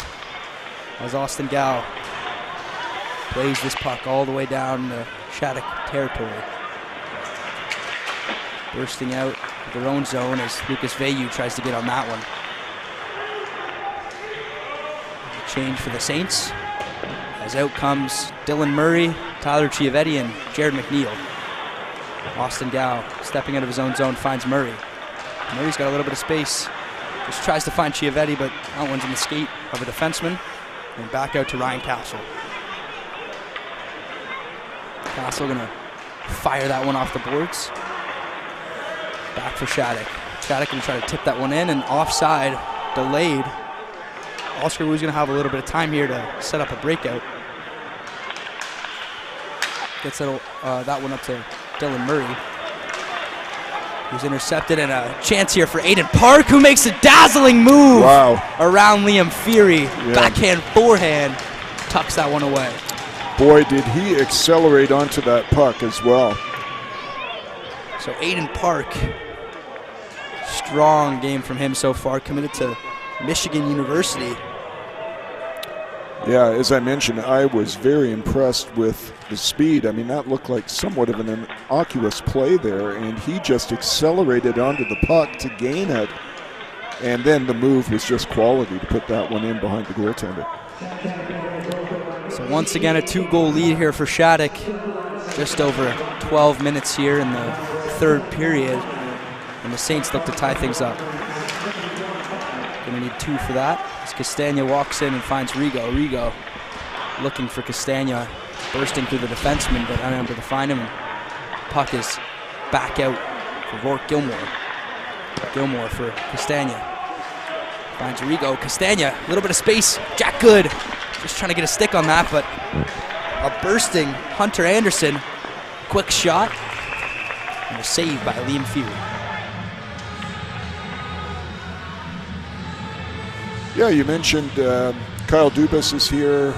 as Austin Gow plays this puck all the way down the Shattuck territory. Bursting out of their own zone as Lucas Veilleux tries to get on that one. A change for the Saints, as out comes Dylan Murray, Tyler Chiavetti, and Jared McNeil. Austin Gow stepping out of his own zone finds Murray. Murray's got a little bit of space. Just tries to find Chiavetti, but that one's in the skate of a defenseman. And back out to Ryan Castle. Castle gonna fire that one off the boards. Back for Shattuck. Shattuck gonna try to tip that one in, and offside, delayed. Oscar Wu's gonna have a little bit of time here to set up a breakout. Gets that one up to Dylan Murray, who's intercepted, and a chance here for Aiden Park, who makes a dazzling move around Liam Feary. Yeah. Backhand, forehand, tucks that one away. boy, did he accelerate onto that puck as well. So Aiden Park, strong game from him so far, committed to Michigan University. Yeah, as I mentioned, I was very impressed with the speed. I mean, that looked like somewhat of an innocuous play there, and he just accelerated onto the puck to gain it. And then the move was just quality to put that one in behind the goaltender. So once again, a 2-goal lead here for Shattuck. Just over 12 minutes here in the third period. And the Saints look to tie things up. Gonna need 2 for that. As Castagna walks in and finds Rigo. Rigo looking for Castagna, bursting through the defenseman, but unable to find him. Puck is back out for Rourke Gilmore. Gilmore for Castagna. Finds Rigo. Castagna, a little bit of space. Jack Good just trying to get a stick on that, but a bursting Hunter Anderson. Quick shot. And a save by Liam Feary. Yeah, you mentioned Kyle Dubas is here,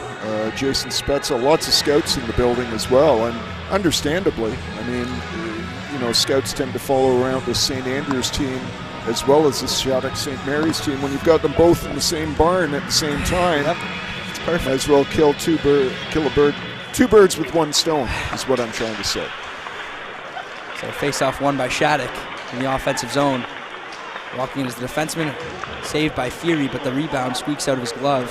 Jason Spezza, lots of scouts in the building as well, and understandably. I mean, you know, scouts tend to follow around the St. Andrews team as well as the Shattuck St. Mary's team. When you've got them both in the same barn at the same time, it's perfect. Might as well kill two birds with one stone, is what I'm trying to say. So face-off won by Shattuck in the offensive zone. Walking in as the defenseman, saved by Fury, but the rebound squeaks out of his glove.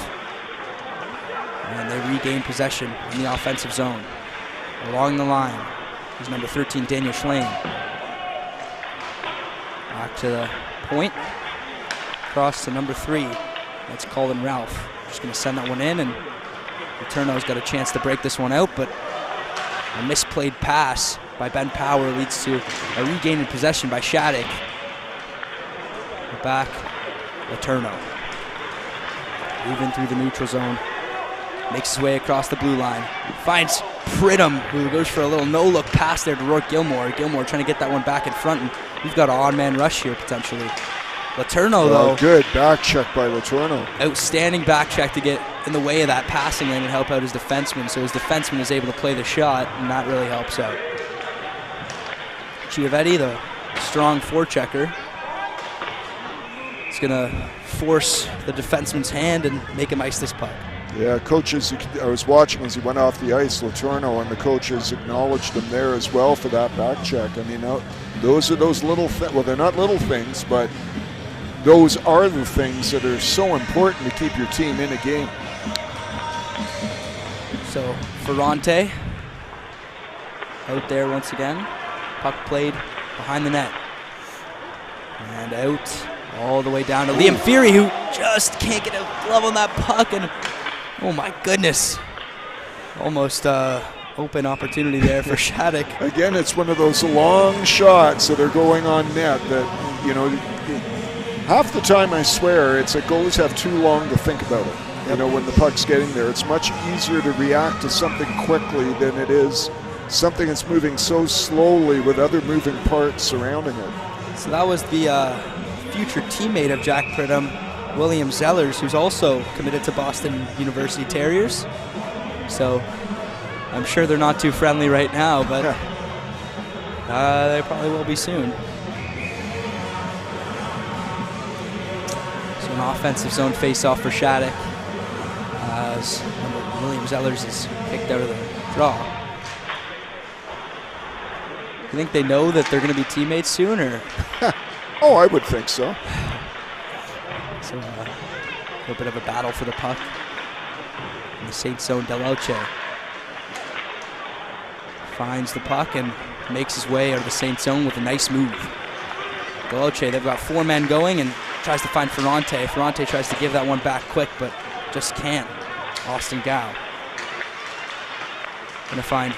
And they regain possession in the offensive zone. Along the line is number 13, Daniel Schlane. Back to the point. Cross to number 3. That's Colin Ralph. Just going to send that one in, and Letourneau's got a chance to break this one out, but a misplayed pass by Ben Power leads to a regain in possession by Shattuck. Back, Letourneau. Moving through the neutral zone. Makes his way across the blue line. Finds Pridham, who goes for a little no-look pass there to Rourke Gilmore. Gilmore trying to get that one back in front, and we've got an odd-man rush here potentially. Letourneau, though. Good back check by Letourneau. Outstanding back check to get in the way of that passing lane and help out his defenseman. So his defenseman is able to play the shot, and that really helps out. Chiavetti, the strong forechecker, is going to force the defenseman's hand and make him ice this puck. Yeah, coaches, I was watching as he went off the ice, Letourneau, and the coaches acknowledged him there as well for that back check. I mean, those are those little things, well, they're not little things, but those are the things that are so important to keep your team in a game. So, Ferrante out there once again. Puck played behind the net. And out all the way down to Liam Feary, who just can't get a glove on that puck, and oh my goodness, almost open opportunity there for Shattuck. Again, it's one of those long shots that are going on net that, you know, half the time I swear it's that goalies have too long to think about it. You know, when the puck's getting there, it's much easier to react to something quickly than it is something that's moving so slowly with other moving parts surrounding it. So that was the future teammate of Jack Pridham, William Zellers, who's also committed to Boston University Terriers. So I'm sure they're not too friendly right now, but they probably will be soon. So an offensive zone face-off for Shattuck as William Zellers is kicked out of the draw. You think they know that they're going to be teammates soon, or? Oh, I would think so. So a little bit of a battle for the puck in the Saint zone. Delauche finds the puck and makes his way out of the Saint zone with a nice move. Delauche, they've got 4 men going and tries to find Ferrante. Ferrante tries to give that one back quick, but just can't. Austin Gow gonna find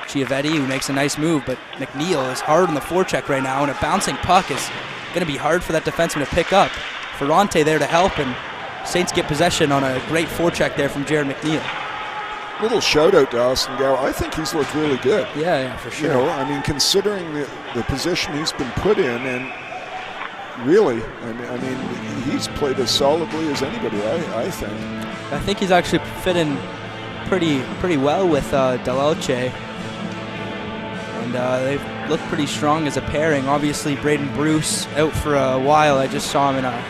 Chiavetti, who makes a nice move, but McNeil is hard on the forecheck right now, and a bouncing puck is gonna be hard for that defenseman to pick up. Ferrante there to help, and Saints get possession on a great forecheck there from Jared McNeil. Little shout out to Austin Gow. I think he's looked really good. Yeah, for sure. You know, I mean, considering the position he's been put in, and really, I mean, he's played as solidly as anybody, I think. I think he's actually fit in pretty well with Delauche. And they've looked pretty strong as a pairing. Obviously, Braden Bruce out for a while. I just saw him in a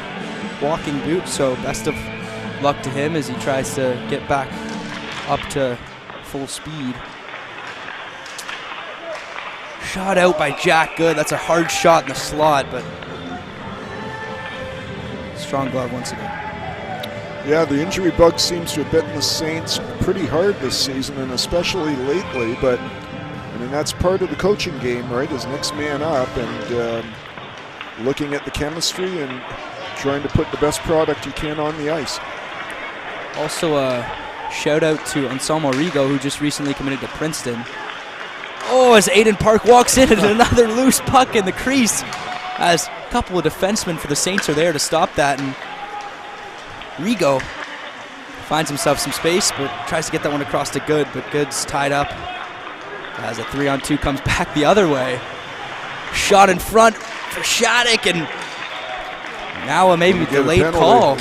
walking boot, so best of luck to him as he tries to get back up to full speed. Shot out by Jack Good. That's a hard shot in the slot, but strong glove once again. Yeah, the injury bug seems to have bitten the Saints pretty hard this season, and especially lately, but I mean, that's part of the coaching game, right, is next man up and looking at the chemistry and trying to put the best product you can on the ice. Also a shout out to Anselmo Rigo, who just recently committed to Princeton. Oh, as Aiden Park walks in and another loose puck in the crease, as a couple of defensemen for the Saints are there to stop that, and Rigo finds himself some space, but tries to get that one across to Good, but Good's tied up as a 3-on-2 comes back the other way. Shot in front for Shattuck, and now a maybe delayed call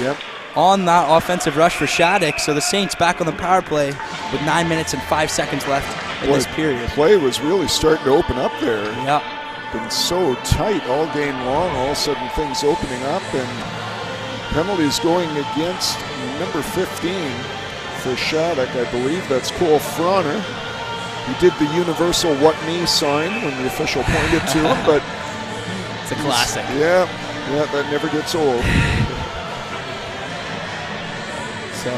on that offensive rush for Shattuck. So the Saints back on the power play with 9 minutes and 5 seconds left in this period. Play was really starting to open up there. Yeah. Been so tight all game long, all of a sudden things opening up, and penalties going against number 15 for Shattuck. I believe that's Cole Frauner. He did the universal what me sign when the official pointed to him, but it's a classic. Yeah, that never gets old. So,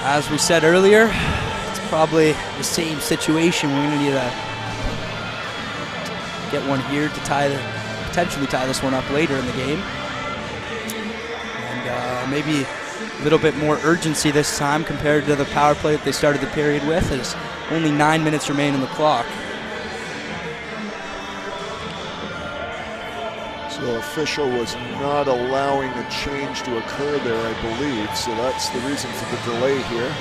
as we said earlier, it's probably the same situation. We're going to need to get one here to potentially tie this one up later in the game. And maybe a little bit more urgency this time compared to the power play that they started the period with. There's only 9 minutes remain on the clock. The official was not allowing a change to occur there, I believe, so that's the reason for the delay here.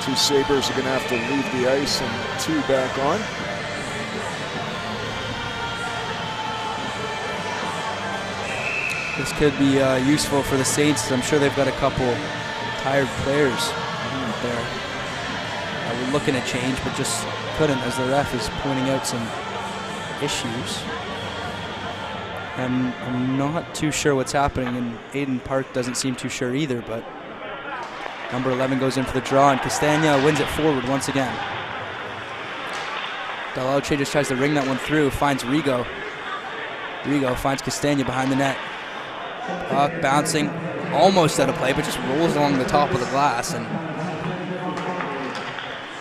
Two Sabres are going to have to leave the ice and two back on. This could be useful for the Saints. I'm sure they've got a couple tired players there. We're looking to change, but just couldn't, as the ref is pointing out some issues. And I'm not too sure what's happening, and Aiden Park doesn't seem too sure either, but number 11 goes in for the draw, and Castagna wins it forward once again. Delauche just tries to ring that one through, finds Rigo. Rigo finds Castagna behind the net. Puck bouncing, almost out of play, but just rolls along the top of the glass, and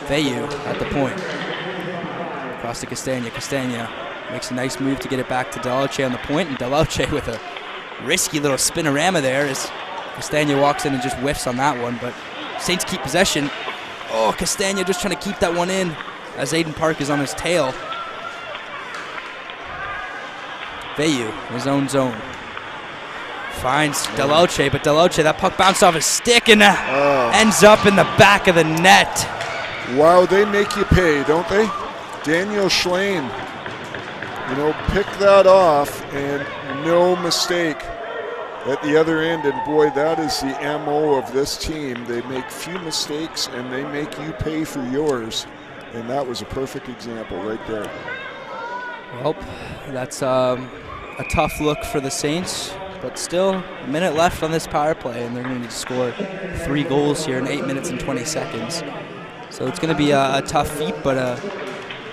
Veyu at the point. Across to Castagna. Castagna makes a nice move to get it back to Delauche on the point, and Delauche with a risky little spinorama there as Castagna walks in and just whiffs on that one, but Saints keep possession. Oh, Castagna just trying to keep that one in as Aiden Park is on his tail. Veyu in his own zone. Finds Delauche, but Delauche, that puck bounced off his stick and ends up in the back of the net. Wow, they make you pay, don't they? Daniel Schlein, pick that off, and no mistake at the other end. And boy, that is the MO of this team. They make few mistakes, and they make you pay for yours. And that was a perfect example right there. Well, that's a tough look for the Saints, but still a minute left on this power play, and they're going to need to score 3 goals here in 8 minutes and 20 seconds. So it's going to be a tough feat, but a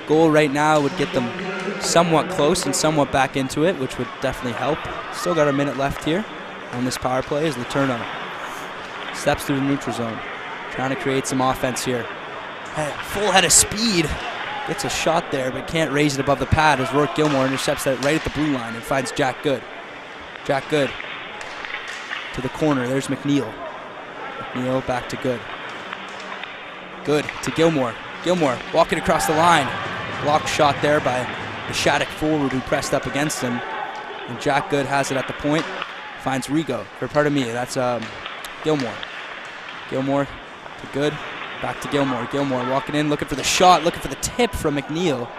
goal right now would get them somewhat close and somewhat back into it, which would definitely help. Still got a minute left here on this power play as Letourneau steps through the neutral zone, trying to create some offense here. Full head of speed, gets a shot there, but can't raise it above the pad as Rourke Gilmore intercepts that right at the blue line and finds Jack Good. Jack Good to the corner. There's McNeil. McNeil back to Good. Good to Gilmore. Gilmore walking across the line. Blocked shot there by the Shattuck forward who pressed up against him. And Jack Good has it at the point. Finds Rigo. Or pardon me, that's Gilmore. Gilmore to Good. Back to Gilmore. Gilmore walking in, looking for the shot, looking for the tip from McNeil.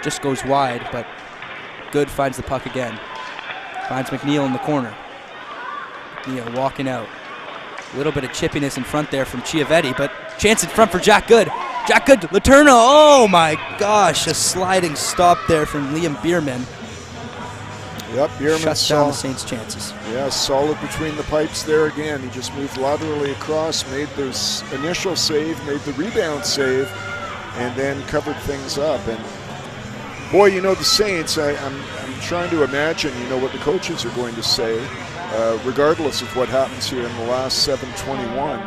Just goes wide, but Good finds the puck again. Finds McNeil in the corner. McNeil walking out. A little bit of chippiness in front there from Chiavetti, but Chance in front for Jack Good. Jack Good, Letourneau. Oh my gosh, a sliding stop there from Liam Bierman. Yep, Bierman shuts down the Saints' chances. Yeah, solid between the pipes there again. He just moved laterally across, made this initial save, made the rebound save, and then covered things up. And boy, you know, the Saints, I'm trying to imagine, you know, what the coaches are going to say, regardless of what happens here in the last 7:21.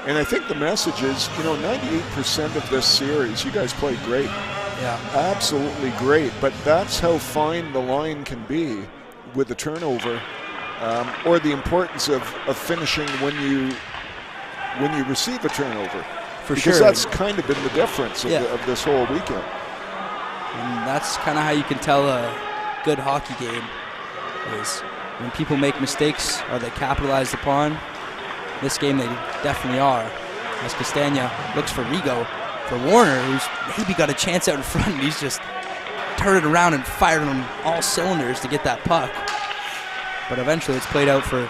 And I think the message is, you know, 98% of this series, you guys played great. Yeah. Absolutely great, but that's how fine the line can be with the turnover, or the importance of finishing when you receive a turnover. For because sure. that's kind of been the difference of, of this whole weekend. And that's kind of how you can tell a good hockey game is when people make mistakes, are they capitalized upon? This game they definitely are. As Castagna looks for Rigo. For Warner, who's maybe got a chance out in front, and he's just turned it around and fired on all cylinders to get that puck. But eventually it's played out for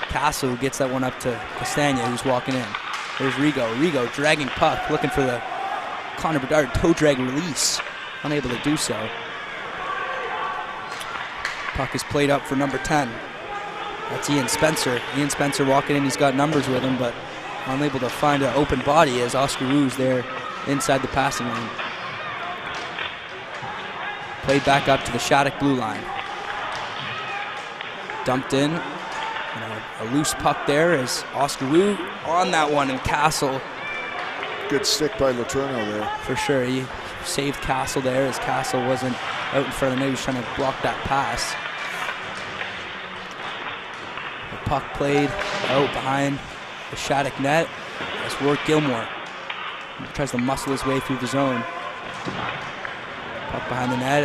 Castle, who gets that one up to Castagna, who's walking in. There's Rigo. Rigo dragging puck, looking for the Connor Bedard toe drag release. Unable to do so. Puck is played up for number 10. That's Ian Spencer. Ian Spencer walking in, he's got numbers with him, but unable to find an open body as Oscar Wu's there inside the passing lane. Played back up to the Shattuck blue line. Dumped in. And a loose puck there as Oscar Wu on that one, and Castle. Good stick by Letourneau there. For sure, he saved Castle there as Castle wasn't out in front of the net. He was trying to block that pass. The puck played out behind the Shattuck net. That's Rourke Gilmore. He tries to muscle his way through the zone. Puck behind the net.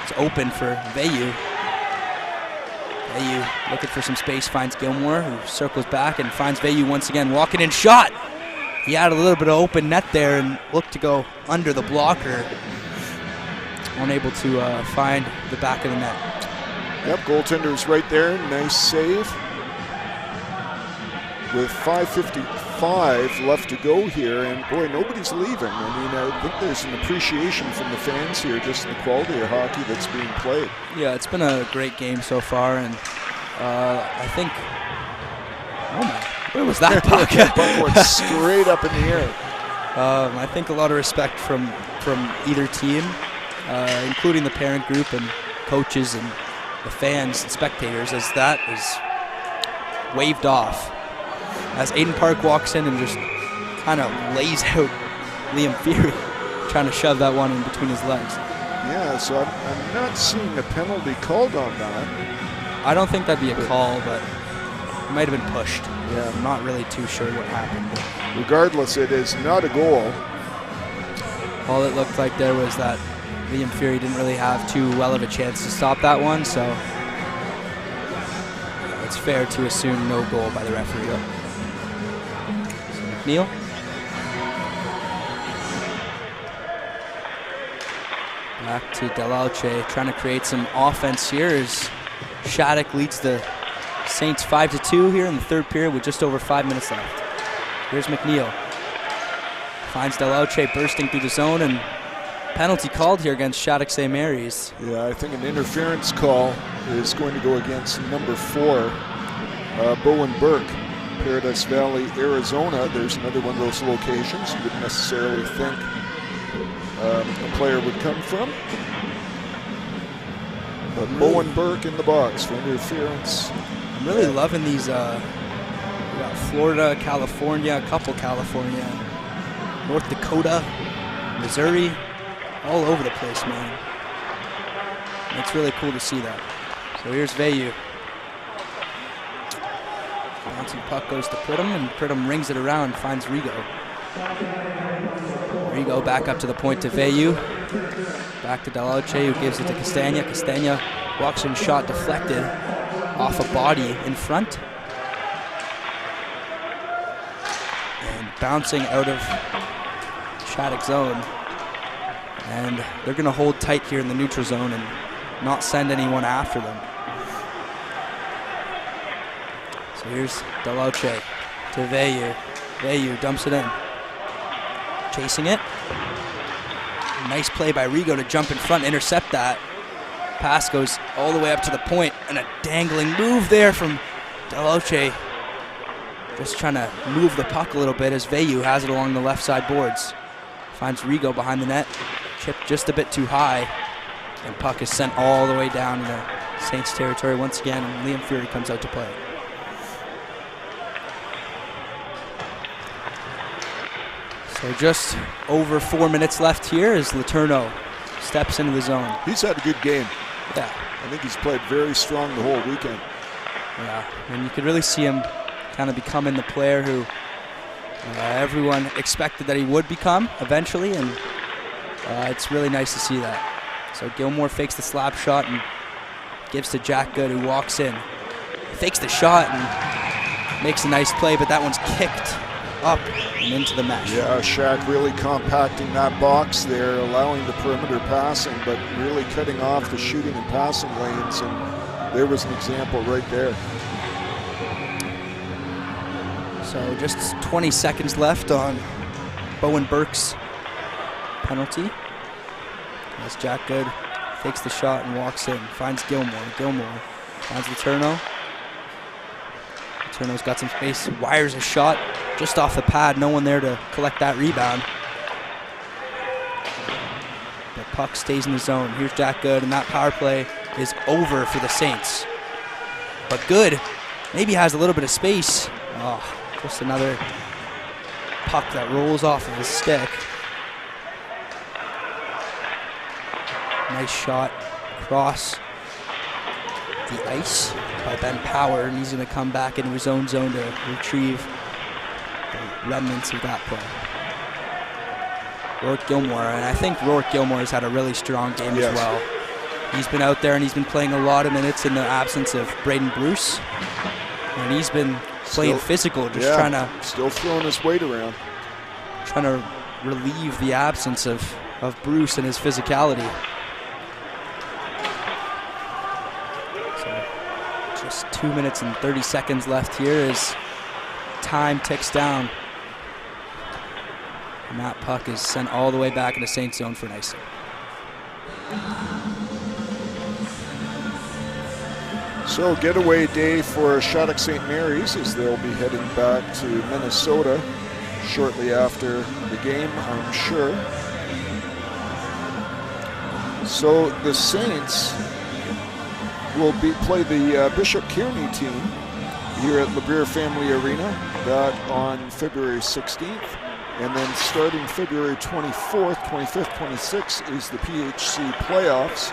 It's open for Veilleux. Veilleux looking for some space, finds Gilmore, who circles back and finds Veilleux once again. Walking in, shot! He had a little bit of open net there and looked to go under the blocker. Unable to find the back of the net. Yep, goaltender's right there. Nice save. With 5:55 left to go here, and boy, nobody's leaving. I mean, I think there's an appreciation from the fans here, just the quality of hockey that's being played. Yeah, it's been a great game so far, and I think, oh my, where was that puck? That puck went straight up in the air. I think a lot of respect from either team, including the parent group and coaches and the fans and spectators, as that is waved off. As Aiden Park walks in and just kind of lays out Liam Fury, trying to shove that one in between his legs. Yeah, so I'm not seeing a penalty called on that. I don't think that'd be a call, but it might have been pushed. Yeah, I'm not really too sure what happened. Regardless, it is not a goal. All it looked like there was that Liam Fury didn't really have too well of a chance to stop that one, so it's fair to assume no goal by the referee. McNeil. Back to Delalce, trying to create some offense here as Shattuck leads the Saints 5-2 here in the third period with just over 5 minutes left. Here's McNeil. Finds Delalce bursting through the zone, and penalty called here against Shattuck St. Mary's. Yeah, I think an interference call is going to go against number 4, Bowen Burke. Paradise Valley, Arizona. There's another one of those locations you wouldn't necessarily think a player would come from. But Bowen Burke in the box for interference. I'm really loving these. We got Florida, California, a couple California, North Dakota, Missouri, all over the place, man. And it's really cool to see that. So here's Veilleux. Bouncing puck goes to Pridham, and Pridham rings it around, finds Rigo. Rigo back up to the point to Veilleux. Back to Delalce, who gives it to Castagna. Castagna walks in, shot deflected off a body in front. And bouncing out of Shattuck zone. And they're going to hold tight here in the neutral zone and not send anyone after them. So here's Delalce to Veilleux. Veilleux dumps it in. chasing it. Nice play by Rigo to jump in front, intercept that. Pass goes all the way up to the point, and a dangling move there from Deloche. Just trying to move the puck a little bit as Veyu has it along the left side boards. Finds Rigo behind the net, chipped just a bit too high, and puck is sent all the way down in the Saints territory once again, and Liam Fury comes out to play. So just over 4 minutes left here as Letourneau steps into the zone. He's had a good game. Yeah. I think he's played very strong the whole weekend. Yeah, and you could really see him kind of becoming the player who everyone expected that he would become eventually, and it's really nice to see that. So Gilmore fakes the slap shot and gives to Jack Good, who walks in. Fakes the shot and makes a nice play, but that one's kicked up and into the mesh. Yeah, Shaq really compacting that box there, allowing the perimeter passing, but really cutting off the shooting and passing lanes, and there was an example right there. So just 20 seconds left on Bowen Burke's penalty. As Jack Good takes the shot and walks in, finds Gilmore. Gilmore finds Letourneau. Letourneau's got some space, wires a shot just off the pad. No one there to collect that rebound. The puck stays in the zone. Here's Jack Good, and that power play is over for the Saints. But Good maybe has a little bit of space. Oh, just another puck that rolls off of his stick. Nice shot across the ice by Ben Power, and he's going to come back into his own zone to retrieve the remnants of that play. Rourke Gilmore, and I think Rourke Gilmore has had a really strong game as well. He's been out there and he's been playing a lot of minutes in the absence of Braden Bruce, and he's been playing physical, just trying to... Still throwing his weight around. Trying to relieve the absence of Bruce and his physicality. So just 2 minutes and 30 seconds left here as time ticks down. And that puck is sent all the way back into Saints zone for an icing. So getaway day for Shattuck St. Mary's as they'll be heading back to Minnesota shortly after the game, I'm sure. So the Saints will play the Bishop Kearney team here at LeBeer Family Arena, that on February 16th. And then starting February 24th, 25th, 26th is the PHC playoffs.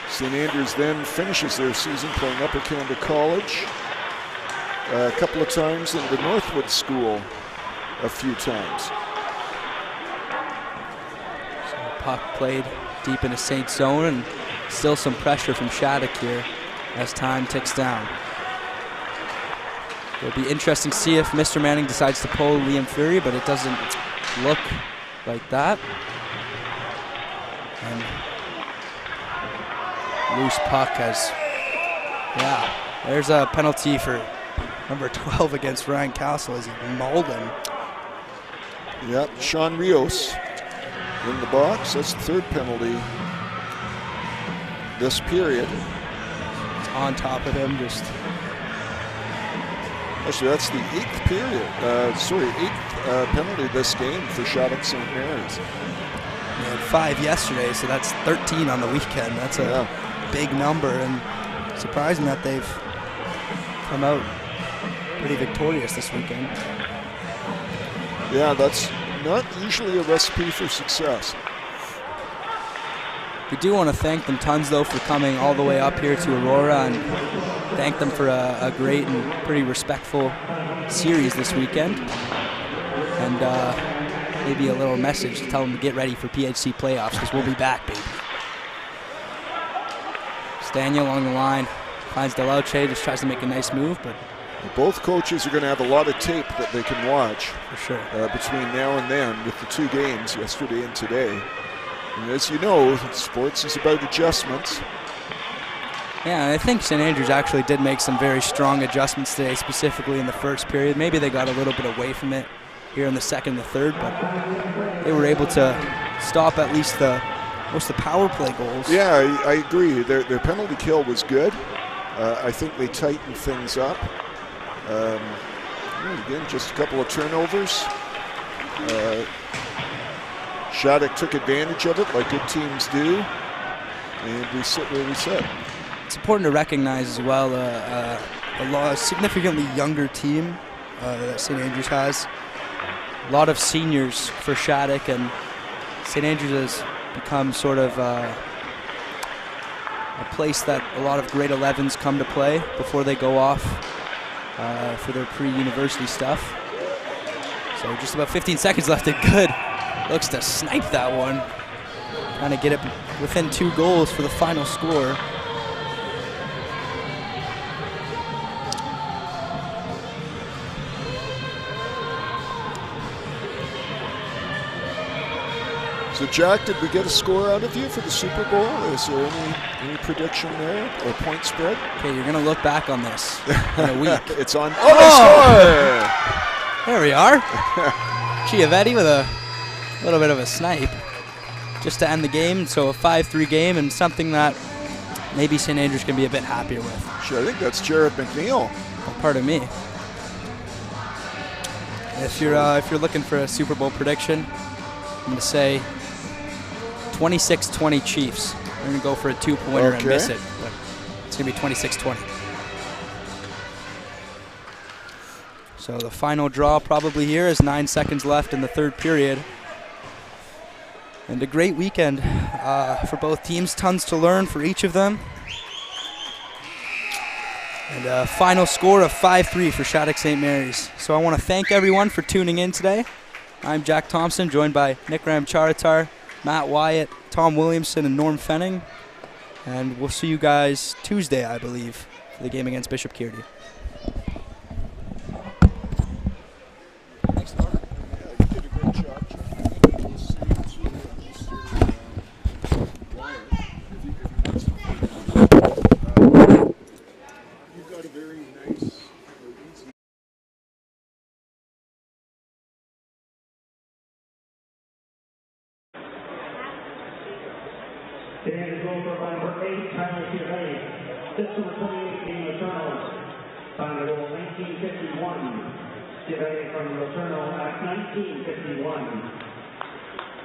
St. Andrews then finishes their season playing Upper Canada College a couple of times, and the Northwood School a few times. So puck played deep into Saints zone, and still some pressure from Shattuck here as time ticks down. It'll be interesting to see if Mr. Manning decides to pull Liam Fury, but it doesn't look like that. And loose puck has, there's a penalty for number 12 against Ryan Castle as he mauled him. Yep, Sean Rios in the box. That's the third penalty this period. It's on top of him, just... Actually, that's the eighth penalty this game for Shattuck St. Mary's. They had 5 yesterday, so that's 13 on the weekend. That's a big number, and surprising that they've come out pretty victorious this weekend. Yeah, that's not usually a recipe for success. We do want to thank them tons, though, for coming all the way up here to Aurora, and thank them for a great and pretty respectful series this weekend. And maybe a little message to tell them to get ready for PHC playoffs, because we'll be back, baby. Stania along the line, finds Deloche, just tries to make a nice move, but... Both coaches are going to have a lot of tape that they can watch for sure between now and then with the 2 games, yesterday and today. And as you know, sports is about adjustments. Yeah, and I think St. Andrews actually did make some very strong adjustments today, specifically in the first period. Maybe they got a little bit away from it here in the second and the third, but they were able to stop at least most of the power play goals. Yeah, I agree. Their penalty kill was good. I think they tightened things up. Again, just a couple of turnovers. Shattuck took advantage of it like good teams do, and we sit where we sit. It's important to recognize as well a significantly younger team that St. Andrews has. A lot of seniors for Shattuck, and St. Andrews has become sort of a place that a lot of grade 11s come to play before they go off for their pre-university stuff. So just about 15 seconds left, and good. Looks to snipe that one. Trying to get it within 2 goals for the final score. So, Jack, did we get a score out of you for the Super Bowl? Is there any prediction there or point spread? Okay, you're going to look back on this in a week. It's on. Oh, they score! There we are. Chiavetti with a little bit of a snipe just to end the game. So a 5-3 game, and something that maybe St. Andrews can be a bit happier with. Sure, I think that's Jared McNeil. Well, pardon me. If you're looking for a Super Bowl prediction, I'm going to say 26-20 Chiefs. We're going to go for a 2-pointer and miss it, but it's going to be 26-20. So the final draw probably here is 9 seconds left in the third period. And a great weekend for both teams. Tons to learn for each of them. And a final score of 5-3 for Shattuck St. Mary's. So I want to thank everyone for tuning in today. I'm Jack Thompson, joined by Nick Ramcharatar, Matt Wyatt, Tom Williamson, and Norm Fenning. And we'll see you guys Tuesday, I believe, for the game against Bishop Kearney. Thanks, Norm. Yeah, you did a great job, Jack. We'll see you Mr. Wyatt. You've got a very nice, easy. And a goal for number 8, Tyler Chiavetti. This number 28 being Letourneau. Time to goal 1951. Chiavetti from Letourneau at 1951.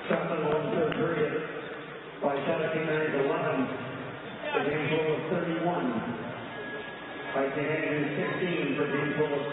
Shot on goal in the third period by Shattuck St. Mary's 11. The game total of 31. By St. Andrews 16 for game total of